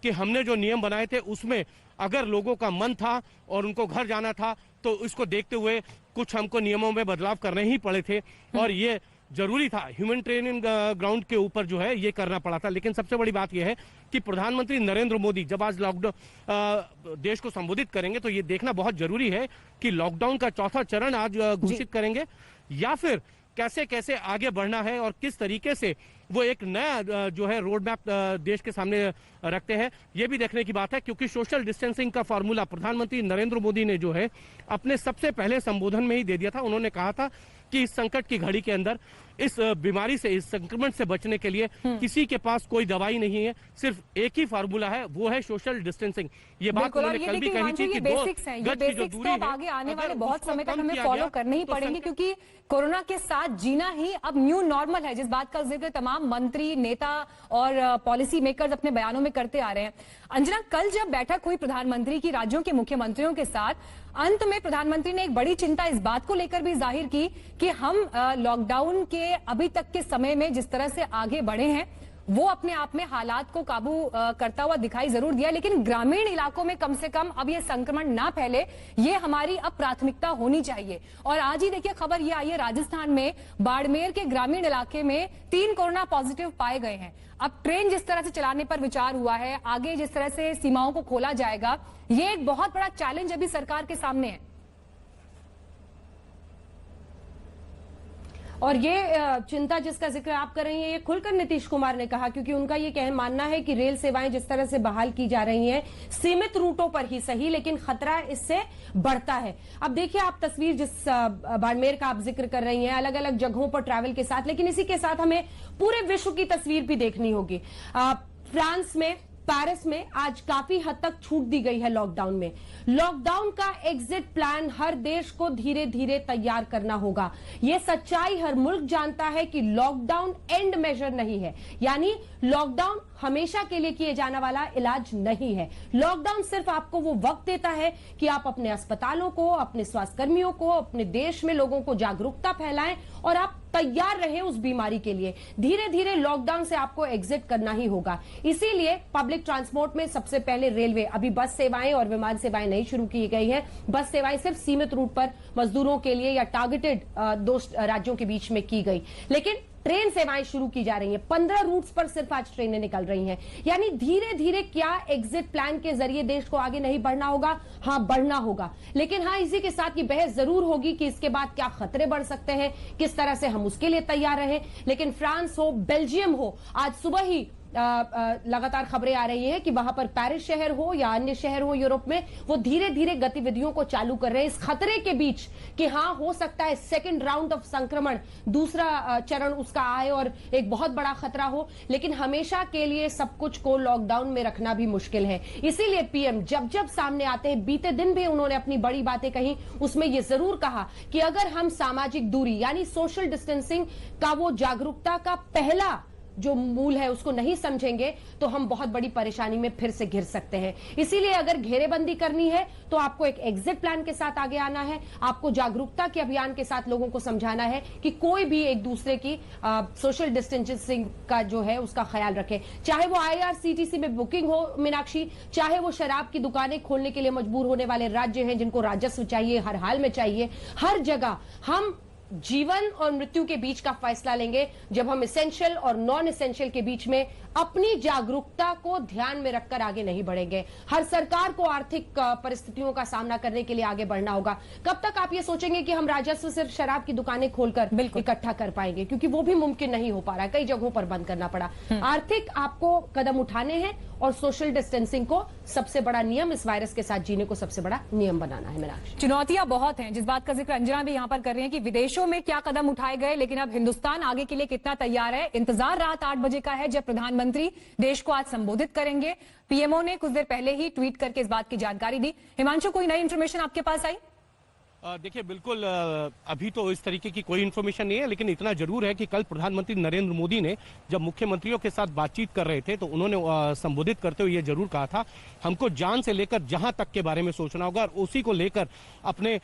कि हमने जो नियम बनाए थे उसमें अगर लोगों का मन था और उनको घर जाना था तो इसको देखते हुए कुछ हमको नियमों में बदलाव करने ही पड़े थे, और ये जरूरी था, ह्यूमन ट्रेनिंग ग्राउंड के ऊपर जो है ये करना पड़ा था। लेकिन सबसे बड़ी बात यह है कि प्रधानमंत्री नरेंद्र मोदी जब आज लॉकडाउन देश को संबोधित करेंगे तो ये देखना बहुत जरूरी है कि लॉकडाउन का चौथा चरण आज घोषित करेंगे या फिर कैसे कैसे आगे बढ़ना है और किस तरीके से वो एक नया जो है रोड मैप देश के सामने रखते हैं, ये भी देखने की बात है। क्योंकि सोशल डिस्टेंसिंग का फॉर्मूला प्रधानमंत्री नरेंद्र मोदी ने जो है अपने सबसे पहले संबोधन में ही दे दिया था। उन्होंने कहा था कि इस संकट की घड़ी के अंदर इस बीमारी से, इस संक्रमण से बचने के लिए किसी के पास कोई दवाई नहीं है, सिर्फ एक ही फार्मूला है, वो है सोशल डिस्टेंसिंग। ये बात उन्होंने कल भी कही थी कि बेसिक्स हैं, ये बेसिक्स तो अब आगे आने वाले बहुत समय तक हमें फॉलो करने ही पड़ेंगे, क्योंकि कोरोना के साथ जीना ही अब न्यू नॉर्मल है, जिस बात का जिक्र तमाम मंत्री, नेता और पॉलिसी मेकर्स अपने बयानों में करते आ रहे हैं। अंजना, कल जब बैठक हुई प्रधानमंत्री की राज्यों के मुख्यमंत्रियों के साथ, अंत में प्रधानमंत्री ने एक बड़ी चिंता इस बात को लेकर भी जाहिर की कि हम लॉकडाउन के अभी तक के समय में जिस तरह से आगे बढ़े हैं वो अपने आप में हालात को काबू करता हुआ दिखाई जरूर दिया, लेकिन ग्रामीण इलाकों में कम से कम अब ये संक्रमण ना फैले, ये हमारी अब प्राथमिकता होनी चाहिए। और आज ही देखिए खबर ये आई है, राजस्थान में बाड़मेर के ग्रामीण इलाके में 3 कोरोना पॉजिटिव पाए गए हैं। अब ट्रेन जिस तरह से चलाने पर विचार हुआ है, आगे जिस तरह से सीमाओं को खोला जाएगा, ये एक बहुत बड़ा चैलेंज अभी सरकार के सामने है। और ये चिंता जिसका जिक्र आप कर रही हैं, ये खुलकर नीतीश कुमार ने कहा, क्योंकि उनका ये मानना है कि रेल सेवाएं जिस तरह से बहाल की जा रही हैं, सीमित रूटों पर ही सही, लेकिन खतरा इससे बढ़ता है। अब देखिए, आप तस्वीर जिस बाड़मेर का आप जिक्र कर रही हैं, अलग अलग जगहों पर ट्रैवल के साथ, लेकिन इसी के साथ हमें पूरे विश्व की तस्वीर भी देखनी होगी। फ्रांस में, पेरिस में आज काफी हद तक छूट दी गई है लॉकडाउन में। लॉकडाउन का एग्जिट प्लान हर देश को धीरे धीरे तैयार करना होगा। यह सच्चाई हर मुल्क जानता है कि लॉकडाउन एंड मेजर नहीं है, यानी लॉकडाउन हमेशा के लिए किए जाने वाला इलाज नहीं है। लॉकडाउन सिर्फ आपको वो वक्त देता है कि आप अपने अस्पतालों को, अपने स्वास्थ्य कर्मियों को, अपने देश में लोगों को जागरूकता फैलाएं और आप तैयार रहे उस बीमारी के लिए। धीरे धीरे लॉकडाउन से आपको एग्जिट करना ही होगा। इसीलिए पब्लिक ट्रांसपोर्ट में सबसे पहले रेलवे, अभी बस सेवाएं और विमान सेवाएं नहीं शुरू की गई है। बस सेवाएं सिर्फ सीमित रूट पर मजदूरों के लिए या टारगेटेड 2 राज्यों के बीच में की गई, लेकिन ट्रेन सेवाएं शुरू की जा रही हैं। 15 रूट्स पर सिर्फ आज ट्रेनें निकल रही हैं। यानी धीरे धीरे क्या एग्जिट प्लान के जरिए देश को आगे नहीं बढ़ना होगा? हाँ, बढ़ना होगा, लेकिन हाँ, इसी के साथ ये बहस जरूर होगी कि इसके बाद क्या खतरे बढ़ सकते हैं, किस तरह से हम उसके लिए तैयार रहें। लेकिन फ्रांस हो, बेल्जियम हो, आज सुबह ही लगातार खबरें आ रही हैं कि वहां पर पेरिस शहर हो या अन्य शहर हो यूरोप में, वो धीरे धीरे गतिविधियों को चालू कर रहे हैं इस खतरे के बीच कि हाँ, हो सकता है सेकेंड राउंड ऑफ संक्रमण, दूसरा चरण उसका आए और एक बहुत बड़ा खतरा हो। लेकिन हमेशा के लिए सब कुछ को लॉकडाउन में रखना भी मुश्किल है। इसीलिए पीएम जब जब सामने आते हैं, बीते दिन भी उन्होंने अपनी बड़ी बातें कही, उसमें यह जरूर कहा कि अगर हम सामाजिक दूरी यानी सोशल डिस्टेंसिंग का वो जागरूकता का पहला जो मूल है उसको नहीं समझेंगे तो हम बहुत बड़ी परेशानी में फिर से घिर सकते हैं। इसीलिए अगर घेरेबंदी करनी है तो आपको एक एग्जिट प्लान के साथ आगे आना है, आपको जागरूकता के अभियान के साथ लोगों को समझाना है कि कोई भी एक दूसरे की सोशल डिस्टेंसिंग का जो है उसका ख्याल रखे। चाहे वो IRCTC में बुकिंग हो मीनाक्षी, चाहे वो शराब की दुकानें खोलने के लिए मजबूर होने वाले राज्य हैं जिनको राजस्व चाहिए, हर हाल में चाहिए, हर जगह हम जीवन और मृत्यु के बीच का फैसला लेंगे जब हम एसेंशियल और नॉन एसेंशियल के बीच में अपनी जागरूकता को ध्यान में रखकर आगे नहीं बढ़ेंगे। हर सरकार को आर्थिक परिस्थितियों का सामना करने के लिए आगे बढ़ना होगा। कब तक आप ये सोचेंगे कि हम राजस्व सिर्फ शराब की दुकानें खोलकर इकट्ठा कर पाएंगे, क्योंकि वो भी मुमकिन नहीं हो पा रहा है, कई जगहों पर बंद करना पड़ा। आर्थिक आपको कदम उठाने हैं और सोशल डिस्टेंसिंग को सबसे बड़ा नियम, इस वायरस के साथ जीने को सबसे बड़ा नियम बनाना है। मीनाक्षी, चुनौतियां बहुत हैं, जिस बात का जिक्र अंजना भी यहां पर कर रहे हैं कि विदेशों में क्या कदम उठाए गए, लेकिन अब हिंदुस्तान आगे के लिए कितना तैयार है। इंतजार रात 8 बजे का है जब प्रधानमंत्री देश को आज संबोधित करेंगे। पीएमओ ने कुछ देर पहले ही ट्वीट करके इस बात की जानकारी दी। हिमांशु, कोई नई इंफॉर्मेशन आपके पास आई? देखिए, बिल्कुल अभी तो इस तरीके की कोई इन्फॉर्मेशन नहीं है, लेकिन इतना जरूर है कि कल प्रधानमंत्री नरेंद्र मोदी ने जब मुख्यमंत्रियों के साथ बातचीत कर रहे थे तो उन्होंने संबोधित करते हुए ये जरूर कहा था, हमको जान से लेकर जहां तक के बारे में सोचना होगा और उसी को लेकर अपने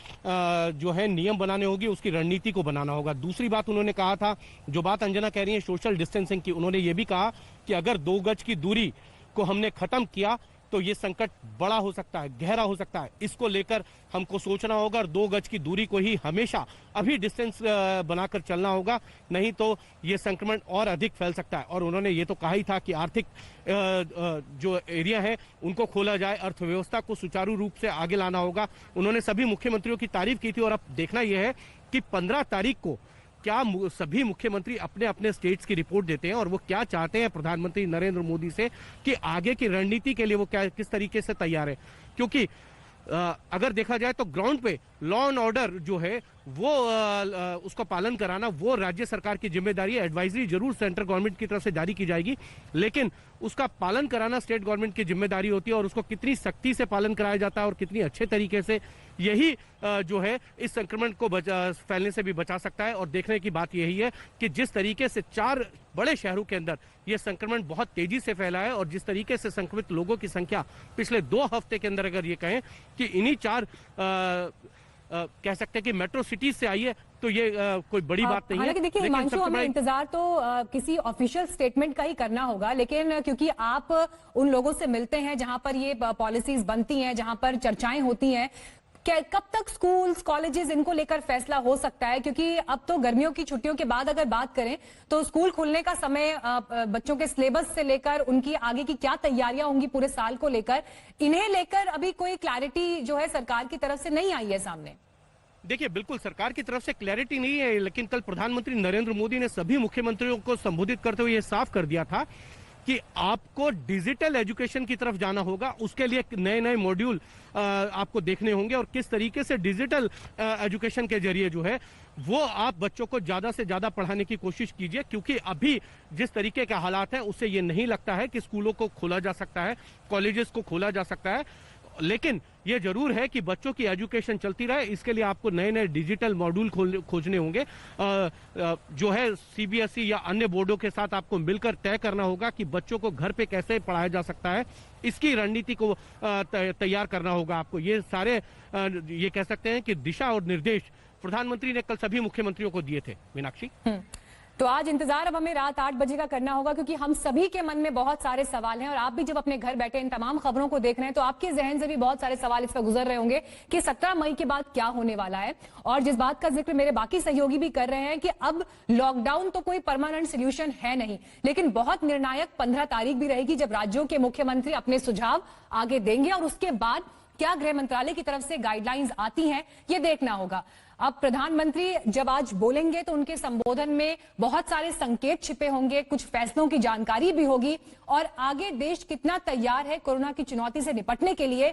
जो है नियम बनाने होगी, उसकी रणनीति को बनाना होगा। दूसरी बात उन्होंने कहा था, जो बात अंजना कह रही है सोशल डिस्टेंसिंग की, उन्होंने ये भी कहा कि अगर 2 गज की दूरी को हमने खत्म किया तो ये संकट बड़ा हो सकता है, गहरा हो सकता है। इसको लेकर हमको सोचना होगा और 2 गज की दूरी को ही हमेशा अभी डिस्टेंस बनाकर चलना होगा, नहीं तो ये संक्रमण और अधिक फैल सकता है। और उन्होंने ये तो कहा ही था कि आर्थिक जो एरिया है उनको खोला जाए, अर्थव्यवस्था को सुचारू रूप से आगे लाना होगा। उन्होंने सभी मुख्यमंत्रियों की तारीफ की थी और अब देखना यह है कि 15 तारीख को क्या सभी मुख्यमंत्री अपने अपने स्टेट्स की रिपोर्ट देते हैं और वो क्या चाहते हैं प्रधानमंत्री नरेंद्र मोदी से कि आगे की रणनीति के लिए वो क्या किस तरीके से तैयार है। क्योंकि अगर देखा जाए तो ग्राउंड पे लॉ एंड ऑर्डर जो है वो उसका पालन कराना वो राज्य सरकार की जिम्मेदारी है। एडवाइजरी जरूर सेंट्रल गवर्नमेंट की तरफ से जारी की जाएगी, लेकिन उसका पालन कराना स्टेट गवर्नमेंट की जिम्मेदारी होती है और उसको कितनी सख्ती से पालन कराया जाता है और कितनी अच्छे तरीके से, यही जो है इस संक्रमण को फैलने से भी बचा सकता है। और देखने की बात यही है कि जिस तरीके से 4 बड़े शहरों के अंदर यह संक्रमण बहुत तेजी से फैला है और जिस तरीके से संक्रमित लोगों की संख्या पिछले 2 हफ्ते के अंदर, अगर ये कहें कि इन्हीं 4 कह सकते हैं कि मेट्रो सिटीज से आई है, तो ये कोई बड़ी बात नहीं है। हालांकि देखिए हिमांशु, हमें इंतजार तो किसी ऑफिशियल स्टेटमेंट का ही करना होगा, लेकिन क्योंकि आप उन लोगों से मिलते हैं जहां पर ये पॉलिसीज बनती हैं, जहां पर चर्चाएं होती हैं, कब तक स्कूल्स, कॉलेजेस इनको लेकर फैसला हो सकता है? क्योंकि अब तो गर्मियों की छुट्टियों के बाद अगर बात करें तो स्कूल खुलने का समय, बच्चों के सिलेबस से लेकर उनकी आगे की क्या तैयारियां होंगी पूरे साल को लेकर, इन्हें लेकर अभी कोई क्लैरिटी जो है सरकार की तरफ से नहीं आई है सामने। देखिए, बिल्कुल सरकार की तरफ से क्लैरिटी नहीं है, लेकिन कल प्रधानमंत्री नरेंद्र मोदी ने सभी मुख्यमंत्रियों को संबोधित करते हुए ये साफ कर दिया था कि आपको डिजिटल एजुकेशन की तरफ जाना होगा। उसके लिए नए नए मॉड्यूल आपको देखने होंगे और किस तरीके से डिजिटल एजुकेशन के जरिए जो है वो आप बच्चों को ज्यादा से ज्यादा पढ़ाने की कोशिश कीजिए, क्योंकि अभी जिस तरीके के हालात हैं उससे ये नहीं लगता है कि स्कूलों को खोला जा सकता है, कॉलेजेस को खोला जा सकता है। लेकिन ये जरूर है कि बच्चों की एजुकेशन चलती रहे, इसके लिए आपको नए नए डिजिटल मॉड्यूल खोजने होंगे। जो है सीबीएसई या अन्य बोर्डों के साथ आपको मिलकर तय करना होगा कि बच्चों को घर पे कैसे पढ़ाया जा सकता है, इसकी रणनीति को तैयार करना होगा आपको। ये सारे ये कह सकते हैं कि दिशा और निर्देश प्रधानमंत्री ने कल सभी मुख्यमंत्रियों को दिए थे। मीनाक्षी, तो आज इंतजार अब हमें रात 8 बजे का करना होगा, क्योंकि हम सभी के मन में बहुत सारे सवाल हैं और आप भी जब अपने घर बैठे इन तमाम खबरों को देख रहे हैं तो आपके जहन से भी बहुत सारे सवाल इस पर गुजर रहे होंगे कि 17 मई के बाद क्या होने वाला है। और जिस बात का जिक्र मेरे बाकी सहयोगी भी कर रहे हैं कि अब लॉकडाउन तो कोई परमानेंट सोल्यूशन है नहीं, लेकिन बहुत निर्णायक 15 तारीख भी रहेगी जब राज्यों के मुख्यमंत्री अपने सुझाव आगे देंगे और उसके बाद क्या गृह मंत्रालय की तरफ से गाइडलाइंस आती हैं, ये देखना होगा। अब प्रधानमंत्री जब आज बोलेंगे तो उनके संबोधन में बहुत सारे संकेत छिपे होंगे, कुछ फैसलों की जानकारी भी होगी और आगे देश कितना तैयार है कोरोना की चुनौती से निपटने के लिए,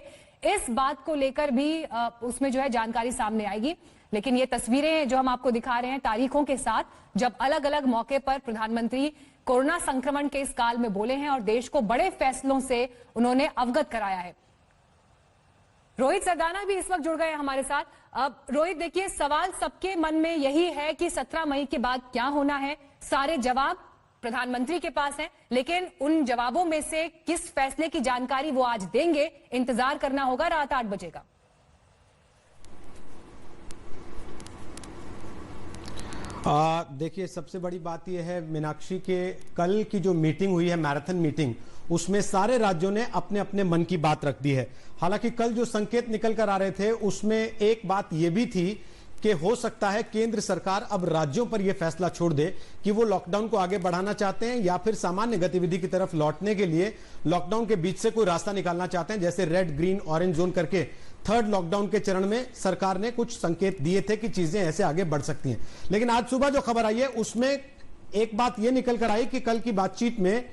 इस बात को लेकर भी उसमें जो है जानकारी सामने आएगी। लेकिन ये तस्वीरें जो हम आपको दिखा रहे हैं तारीखों के साथ, जब अलग अलग मौके पर प्रधानमंत्री कोरोना संक्रमण के इस काल में बोले हैं और देश को बड़े फैसलों से उन्होंने अवगत कराया है। रोहित सरदाना भी इस वक्त जुड़ गए हमारे साथ। अब रोहित, देखिए, सवाल सबके मन में यही है कि 17 मई के बाद क्या होना है। सारे जवाब प्रधानमंत्री के पास हैं, लेकिन उन जवाबों में से किस फैसले की जानकारी वो आज देंगे, इंतजार करना होगा रात 8 बजे का। देखिए, सबसे बड़ी बात यह है मीनाक्षी के कल की जो मीटिंग हुई है, मैराथन मीटिंग, उसमें सारे राज्यों ने अपने अपने मन की बात रख दी है। हालांकि कल जो संकेत निकल कर आ रहे थे उसमें एक बात यह भी थी कि हो सकता है केंद्र सरकार अब राज्यों पर यह फैसला छोड़ दे कि वो लॉकडाउन को आगे बढ़ाना चाहते हैं या फिर सामान्य गतिविधि की तरफ लौटने के लिए लॉकडाउन के बीच से कोई रास्ता निकालना चाहते हैं। जैसे रेड, ग्रीन, ऑरेंज जोन करके थर्ड लॉकडाउन के चरण में सरकार ने कुछ संकेत दिए थे कि चीजें ऐसे आगे बढ़ सकती हैं। लेकिन आज सुबह जो खबर आई है उसमें एक बात यह निकल कर आई कि कल की बातचीत में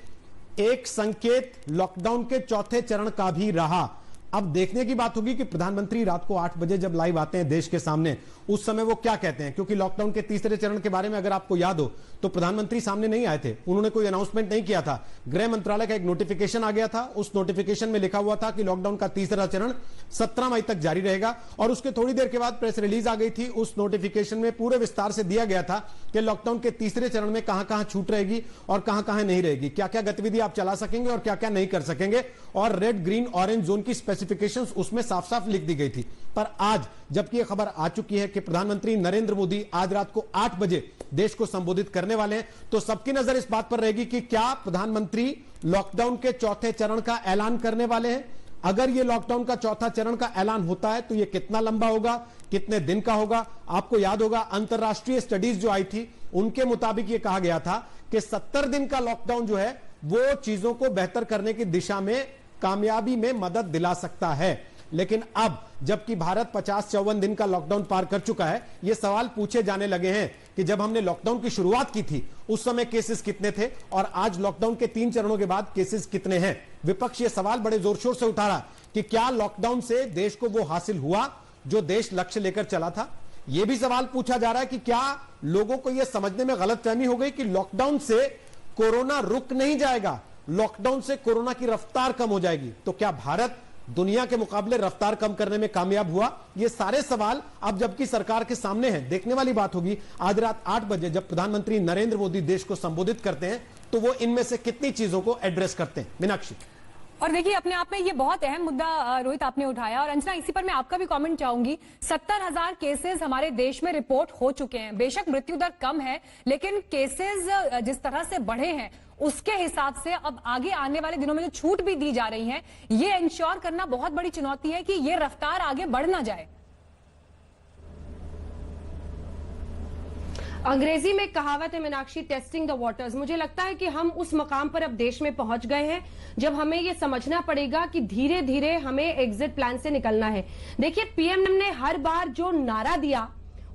एक संकेत लॉकडाउन के चौथे चरण का भी रहा। अब देखने की बात होगी कि प्रधानमंत्री रात को 8 बजे जब लाइव आते हैं देश के सामने, उस समय वो क्या कहते हैं, क्योंकि लॉकडाउन के तीसरे चरण के बारे में अगर आपको याद हो तो प्रधानमंत्री सामने नहीं आए थे, उन्होंने कोई अनाउंसमेंट नहीं किया था। गृह मंत्रालय का एक नोटिफिकेशन आ गया था, उस नोटिफिकेशन में लिखा हुआ था कि लॉकडाउन का तीसरा चरण 17 मई तक जारी रहेगा और उसके थोड़ी देर के बाद प्रेस रिलीज आ गई थी। उस नोटिफिकेशन में पूरे विस्तार से दिया गया था कि लॉकडाउन के तीसरे चरण में कहां कहां छूट रहेगी और कहां कहां नहीं रहेगी, क्या क्या गतिविधि आप चला सकेंगे और क्या क्या नहीं कर सकेंगे, और रेड, ग्रीन, ऑरेंज जोन की स्पेसिफिकेशंस उसमें साफ साफ लिख दी गई थी। पर आज जबकि यह खबर आ चुकी है कि प्रधानमंत्री नरेंद्र मोदी आज रात को 8 बजे देश को संबोधित करने वाले हैं, तो सबकी नजर इस बात पर रहेगी कि क्या प्रधानमंत्री लॉकडाउन के चौथे चरण का ऐलान करने वाले हैं। अगर यह लॉकडाउन का चौथा चरण का ऐलान होता है तो यह कितना लंबा होगा, कितने दिन का होगा। आपको याद होगा अंतरराष्ट्रीय स्टडीज जो आई थी उनके मुताबिक यह कहा गया था कि 70 दिन का लॉकडाउन जो है वो चीजों को बेहतर करने की दिशा में कामयाबी में मदद दिला सकता है। लेकिन अब जबकि भारत 50-54 दिन का लॉकडाउन पार कर चुका है, यह सवाल पूछे जाने लगे हैं कि जब हमने लॉकडाउन की शुरुआत की थी उस समय केसेस कितने थे और आज लॉकडाउन के 3 चरणों के बाद केसेस कितने हैं। विपक्ष यह सवाल बड़े जोर शोर से उठा रहा कि क्या लॉकडाउन से देश को वो हासिल हुआ जो देश लक्ष्य लेकर चला था। यह भी सवाल पूछा जा रहा है कि क्या लोगों को यह समझने में गलतफहमी हो गई कि लॉकडाउन से कोरोना रुक नहीं जाएगा, लॉकडाउन से कोरोना की रफ्तार कम हो जाएगी। तो क्या भारत दुनिया के मुकाबले रफ्तार कम करने में कामयाब हुआ? ये सारे सवाल अब जबकि सरकार के सामने हैं। देखने वाली बात होगी आज रात 8 बजे जब प्रधानमंत्री नरेंद्र मोदी देश को संबोधित करते हैं तो वो इनमें से कितनी चीजों को एड्रेस करते हैं। मीनाक्षी, और देखिए, अपने आप में ये बहुत अहम मुद्दा रोहित आपने उठाया और अंजना, इसी पर मैं आपका भी कमेंट चाहूंगी। 70,000 केसेस हमारे देश में रिपोर्ट हो चुके हैं। बेशक मृत्यु दर कम है, लेकिन केसेस जिस तरह से बढ़े हैं उसके हिसाब से अब आगे आने वाले दिनों में जो छूट भी दी जा रही है, ये इंश्योर करना बहुत बड़ी चुनौती है कि ये रफ्तार आगे बढ़ ना जाए। अंग्रेजी में कहावत है मीनाक्षी, टेस्टिंग द वाटर्स। मुझे लगता है कि हम उस मकाम पर अब देश में पहुंच गए हैं जब हमें यह समझना पड़ेगा कि धीरे धीरे हमें एग्जिट प्लान से निकलना है। देखिए, पीएम ने हर बार जो नारा दिया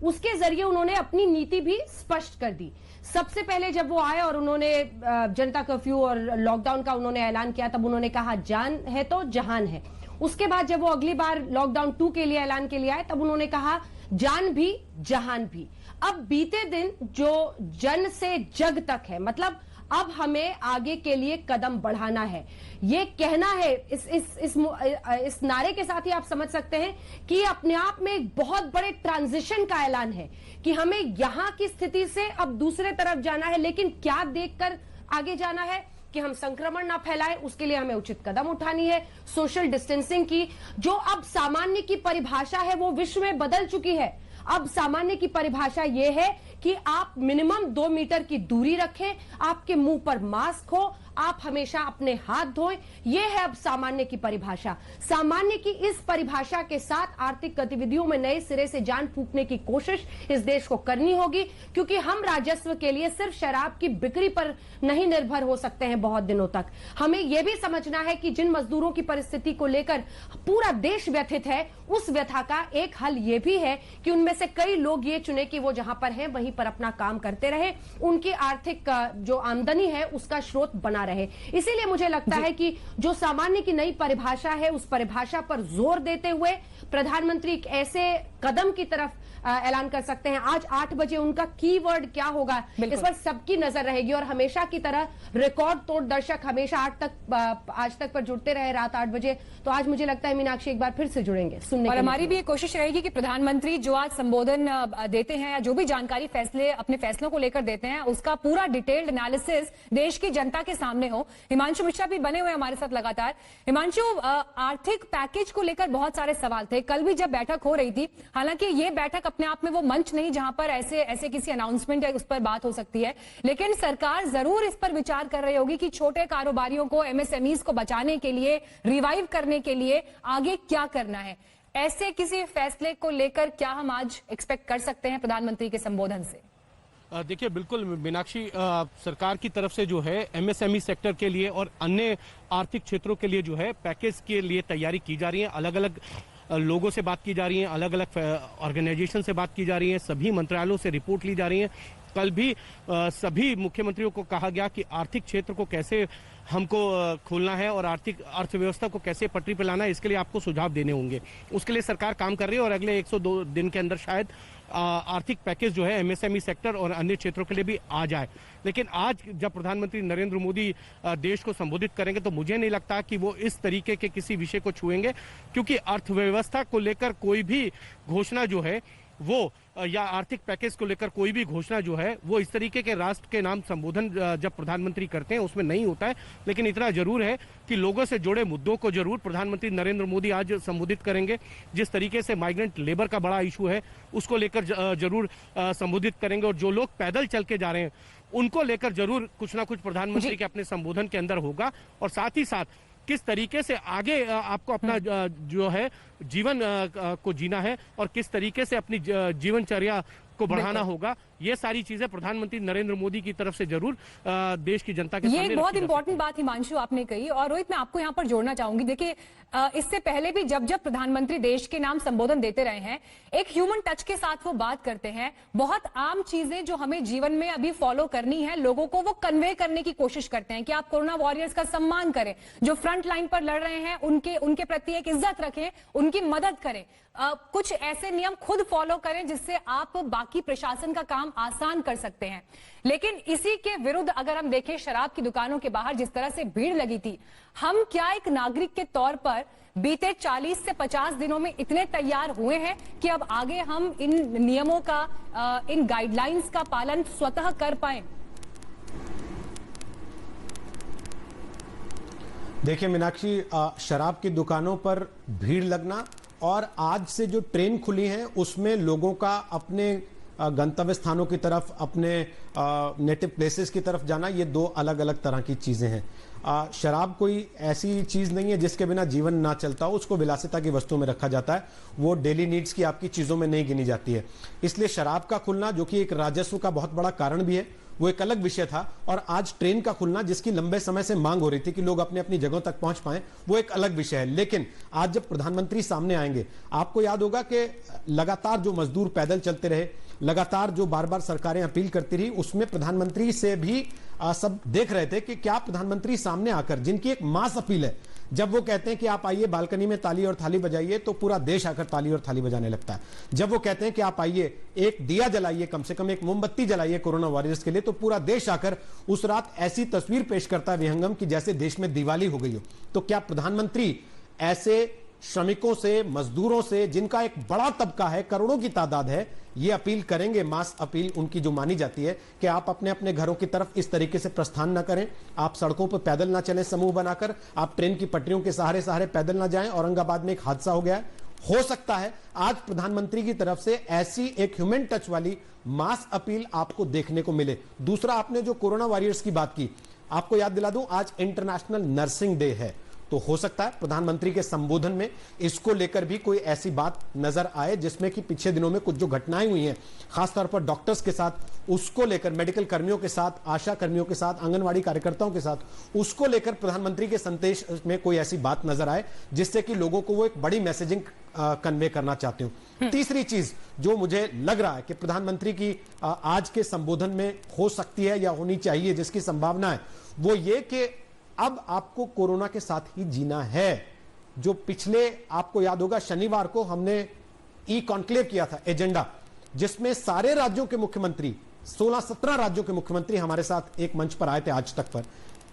उसके जरिए उन्होंने अपनी नीति भी स्पष्ट कर दी। सबसे पहले जब वो आए और उन्होंने जनता कर्फ्यू और लॉकडाउन का उन्होंने ऐलान किया, तब उन्होंने कहा जान है तो जहान है। उसके बाद जब वो अगली बार लॉकडाउन 2 के लिए ऐलान के लिए आए तब उन्होंने कहा जान भी जहान भी। अब बीते दिन जो जन से जग तक है, अब हमें आगे के लिए कदम बढ़ाना है, ये कहना है। इस नारे के साथ ही आप समझ सकते हैं कि अपने आप में एक बहुत बड़े ट्रांजिशन का ऐलान है कि हमें यहां की स्थिति से अब दूसरे तरफ जाना है। लेकिन क्या देखकर आगे जाना है कि हम संक्रमण ना फैलाएं, उसके लिए हमें उचित कदम उठानी है। सोशल डिस्टेंसिंग की जो अब सामान्य की परिभाषा है वो विश्व में बदल चुकी है। अब सामान्य की परिभाषा यह है कि आप मिनिमम 2 मीटर की दूरी रखें, आपके मुंह पर मास्क हो, आप हमेशा अपने हाथ धोएं। यह है अब सामान्य की परिभाषा। सामान्य की इस परिभाषा के साथ आर्थिक गतिविधियों में नए सिरे से जान फूंकने की कोशिश इस देश को करनी होगी, क्योंकि हम राजस्व के लिए सिर्फ शराब की बिक्री पर नहीं निर्भर हो सकते हैं बहुत दिनों तक। हमें यह भी समझना है कि जिन मजदूरों की परिस्थिति को लेकर पूरा देश व्यथित है, उस व्यथा का एक हल यह भी है कि उनमें से कई लोग ये चुने कि वो जहां पर हैं वहीं पर अपना काम करते रहे, उनकी आर्थिक जो आमदनी है उसका स्रोत बना रहे। इसीलिए मुझे लगता है कि जो सामान्य की नई परिभाषा है, उस परिभाषा पर जोर देते हुए प्रधानमंत्री एक ऐसे कदम की तरफ ऐलान कर सकते हैं। आज 8 बजे उनका कीवर्ड क्या होगा, इस पर सबकी नजर रहेगी और हमेशा की तरह रिकॉर्ड तोड़ दर्शक हमेशा आज तक पर जुड़ते रहे रात 8 बजे। तो आज मुझे लगता है मीनाक्षी एक बार फिर से जुड़ेंगे सुनने और हमारी भी ये कोशिश रहेगी कि प्रधानमंत्री जो आज संबोधन देते हैं या जो भी जानकारी अपने फैसलों को लेकर देते हैं, उसका पूरा डिटेल्ड एनालिसिस देश की जनता के सामने हो। हिमांशु मिश्रा भी बने हुए हमारे साथ लगातार। हिमांशु, आर्थिक पैकेज को लेकर बहुत सारे सवाल थे। कल भी जब बैठक हो रही थी, हालांकि ये बैठक अपने आप में वो मंच नहीं जहां पर ऐसे किसी अनाउंसमेंट या उस पर बात हो सकती है, लेकिन सरकार जरूर इस पर विचार कर रही होगी कि छोटे कारोबारियों को, एमएसएमईज को बचाने के लिए, रिवाइव करने के लिए आगे क्या करना है। ऐसे किसी फैसले को लेकर क्या हम आज एक्सपेक्ट कर सकते हैं प्रधानमंत्री के संबोधन से? देखिए, बिल्कुल मीनाक्षी, सरकार की तरफ से जो है एमएसएमई सेक्टर के लिए और अन्य आर्थिक क्षेत्रों के लिए जो है पैकेज के लिए तैयारी की जा रही है। अलग अलग लोगों से बात की जा रही है, अलग अलग ऑर्गेनाइजेशन से बात की जा रही है, सभी मंत्रालयों से रिपोर्ट ली जा रही है। कल भी सभी मुख्यमंत्रियों को कहा गया कि आर्थिक क्षेत्र को कैसे हमको खोलना है और अर्थव्यवस्था को कैसे पटरी पर लाना है, इसके लिए आपको सुझाव देने होंगे। उसके लिए सरकार काम कर रही है और अगले 102 दिन के अंदर शायद आर्थिक पैकेज जो है एमएसएमई सेक्टर और अन्य क्षेत्रों के लिए भी आ जाए। लेकिन आज जब प्रधानमंत्री नरेंद्र मोदी देश को संबोधित करेंगे तो मुझे नहीं लगता कि वो इस तरीके के किसी विषय को छुएंगे, क्योंकि अर्थव्यवस्था को लेकर कोई भी घोषणा जो है वो या आर्थिक पैकेज को लेकर कोई भी घोषणा जो है वो इस तरीके के राष्ट्र के नाम संबोधन जब प्रधानमंत्री करते हैं उसमें नहीं होता है। लेकिन इतना जरूर है कि लोगों से जुड़े मुद्दों को जरूर प्रधानमंत्री नरेंद्र मोदी आज संबोधित करेंगे। जिस तरीके से माइग्रेंट लेबर का बड़ा इशू है उसको लेकर जरूर संबोधित करेंगे और जो लोग पैदल चल के जा रहे हैं उनको लेकर जरूर कुछ ना कुछ प्रधानमंत्री के अपने संबोधन के अंदर होगा। और साथ ही साथ किस तरीके से आगे आपको अपना जो है जीवन को जीना है और किस तरीके से अपनी जीवनचर्या को बढ़ाना होगा, ये सारी चीजें प्रधानमंत्री नरेंद्र मोदी की तरफ से जरूर देश की जनता के सामने ये एक बहुत इंपॉर्टेंट बात हिमांशु आपने कही। और रोहित, मैं आपको यहाँ पर जोड़ना चाहूंगी। देखिए, इससे पहले भी जब प्रधानमंत्री देश के नाम संबोधन देते रहे हैं, एक ह्यूमन टच के साथ वो बात करते हैं। बहुत आम चीजें जो हमें जीवन में अभी फॉलो करनी है, लोगों को वो कन्वे करने की कोशिश करते हैं कि आप कोरोना वॉरियर्स का सम्मान करें, जो फ्रंट लाइन पर लड़ रहे हैं उनके प्रति एक इज्जत रखें, उनकी मदद करें, कुछ ऐसे नियम खुद फॉलो करें जिससे आप बाकी प्रशासन का काम आसान कर सकते हैं। लेकिन इसी के विरुद्ध अगर हम देखें, शराब की दुकानों के बाहर जिस तरह से भीड़ लगी थी, हम क्या एक नागरिक के तौर पर बीते 40 से 50 दिनों में इतने तैयार हुए हैं कि अब आगे हम इन नियमों का, इन गाइडलाइंस का पालन स्वतः कर पाएं? देखिए मीनाक्षी, शराब की दुकानों पर भीड़ लगना और आज से जो ट्रेन खुली है उसमें लोगों का अपने गंतव्य स्थानों की तरफ, अपने नेटिव प्लेसेस की तरफ जाना, ये दो अलग अलग तरह की चीजें हैं। शराब कोई ऐसी चीज नहीं है जिसके बिना जीवन ना चलता हो, उसको विलासिता की वस्तु में रखा जाता है, वो डेली नीड्स की आपकी चीजों में नहीं गिनी जाती है। इसलिए शराब का खुलना, जो कि एक राजस्व का बहुत बड़ा कारण भी है, वो एक अलग विषय था। और आज ट्रेन का खुलना, जिसकी लंबे समय से मांग हो रही थी कि लोग अपनी अपनी जगहों तक पहुंच पाएं, वो एक अलग विषय है। लेकिन आज जब प्रधानमंत्री सामने आएंगे, आपको याद होगा कि लगातार जो मजदूर पैदल चलते रहे, लगातार जो बार बार सरकारें अपील करती रही, उसमें प्रधानमंत्री से भी सब देख रहे थे कि क्या प्रधानमंत्री सामने आकर, जिनकी एक मास अपील है, जब वो कहते हैं कि आप आइए बालकनी में ताली और थाली बजाइए, तो पूरा देश आकर ताली और थाली बजाने लगता है। जब वो कहते हैं कि आप आइए एक दिया जलाइए, कम से कम एक मोमबत्ती जलाइए कोरोना वॉरियर्स के लिए, तो पूरा देश आकर उस रात ऐसी तस्वीर पेश करता है विहंगम की जैसे देश में दिवाली हो गई हो। तो क्या प्रधानमंत्री ऐसे श्रमिकों से, मजदूरों से, जिनका एक बड़ा तबका है, करोड़ों की तादाद है, ये अपील करेंगे? मास अपील उनकी जो मानी जाती है कि आप अपने अपने घरों की तरफ इस तरीके से प्रस्थान ना करें, आप सड़कों पर पैदल ना चलें समूह बनाकर, आप ट्रेन की पटरियों के सहारे सहारे पैदल ना जाएं। औरंगाबाद में एक हादसा हो गया है, हो सकता है आज प्रधानमंत्री की तरफ से ऐसी एक ह्यूमन टच वाली मास अपील आपको देखने को मिले। दूसरा, आपने जो कोरोना वॉरियर्स की बात की, आपको याद दिला दूं, आज इंटरनेशनल नर्सिंग डे है, तो हो सकता है प्रधानमंत्री के संबोधन में इसको लेकर भी कोई ऐसी बात नजर आए जिसमें कि पिछले दिनों में कुछ जो घटनाएं हुई हैं खासतौर पर डॉक्टर्स के साथ, उसको लेकर, मेडिकल कर्मियों के साथ, आशा कर्मियों के साथ, आंगनवाड़ी कार्यकर्ताओं के साथ, उसको लेकर प्रधानमंत्री के संदेश में कोई ऐसी बात नजर आए जिससे कि लोगों को वो एक बड़ी मैसेजिंग कन्वे करना चाहते हो। तीसरी चीज जो मुझे लग रहा है कि प्रधानमंत्री की आज के संबोधन में हो सकती है या होनी चाहिए, जिसकी संभावना है, वो ये कि अब आपको कोरोना के साथ ही जीना है। जो पिछले, आपको याद होगा, शनिवार को हमने ई कॉन्क्लेव किया था एजेंडा, जिसमें सारे राज्यों के मुख्यमंत्री, 16-17 राज्यों के मुख्यमंत्री हमारे साथ एक मंच पर आए थे आज तक पर।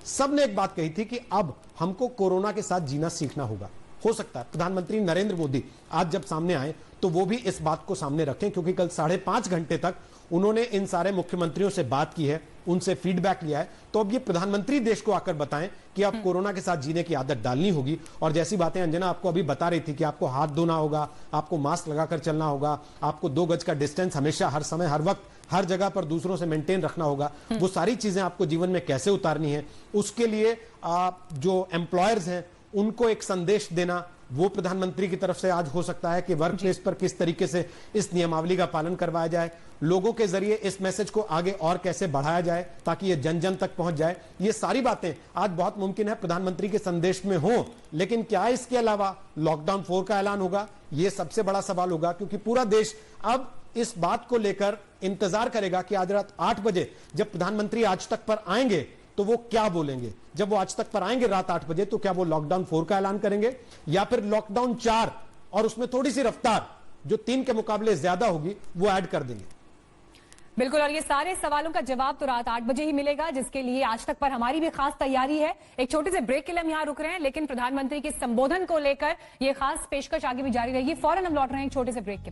सबने एक बात कही थी कि अब हमको कोरोना के साथ जीना सीखना होगा। हो सकता है प्रधानमंत्री नरेंद्र मोदी आज जब सामने आए तो वो भी इस बात को सामने रखें, क्योंकि कल 5.5 घंटे तक उन्होंने इन सारे मुख्यमंत्रियों से बात की है, उनसे फीडबैक लिया है। तो अब ये प्रधानमंत्री देश को आकर बताएं कि अब कोरोना के साथ जीने की आदत डालनी होगी। और जैसी बातें अंजना आपको अभी बता रही थी कि आपको हाथ धोना होगा, आपको मास्क लगाकर चलना होगा, आपको 2 गज का डिस्टेंस हमेशा, हर समय, हर वक्त, हर जगह पर दूसरों से मेंटेन रखना होगा, वो सारी चीजें आपको जीवन में कैसे उतारनी है, उसके लिए जो एम्प्लॉयर्स हैं उनको एक संदेश देना, वो प्रधानमंत्री की तरफ से आज हो सकता है कि वर्क प्लेस पर किस तरीके से इस नियमावली का पालन करवाया जाए, लोगों के जरिए इस मैसेज को आगे और कैसे बढ़ाया जाए ताकि ये जन जन तक पहुंच जाए। ये सारी बातें आज बहुत मुमकिन है प्रधानमंत्री के संदेश में हो, लेकिन क्या इसके अलावा लॉकडाउन 4 का ऐलान होगा, ये सबसे बड़ा सवाल होगा। क्योंकि पूरा देश अब इस बात को लेकर इंतजार करेगा कि आज रात 8 बजे जब प्रधानमंत्री आज तक पर आएंगे तो वो क्या बोलेंगे। जब वो आज तक पर आएंगे रात 8 बजे तो क्या वो लॉकडाउन 4 का ऐलान करेंगे या फिर लॉकडाउन 4 और उसमें थोड़ी सी रफ्तार जो 3 के मुकाबले ज्यादा होगी वो ऐड कर देंगे। बिल्कुल, और ये सारे सवालों का जवाब तो रात 8 बजे ही मिलेगा, जिसके लिए आज तक पर हमारी भी खास तैयारी है। एक छोटे से ब्रेक के लिए हम यहां रुक रहे हैं, लेकिन प्रधानमंत्री के संबोधन को लेकर यह खास पेशकश आगे भी जारी रहेगी। फौरन हम लौट रहे हैं एक छोटे से ब्रेक के बाद।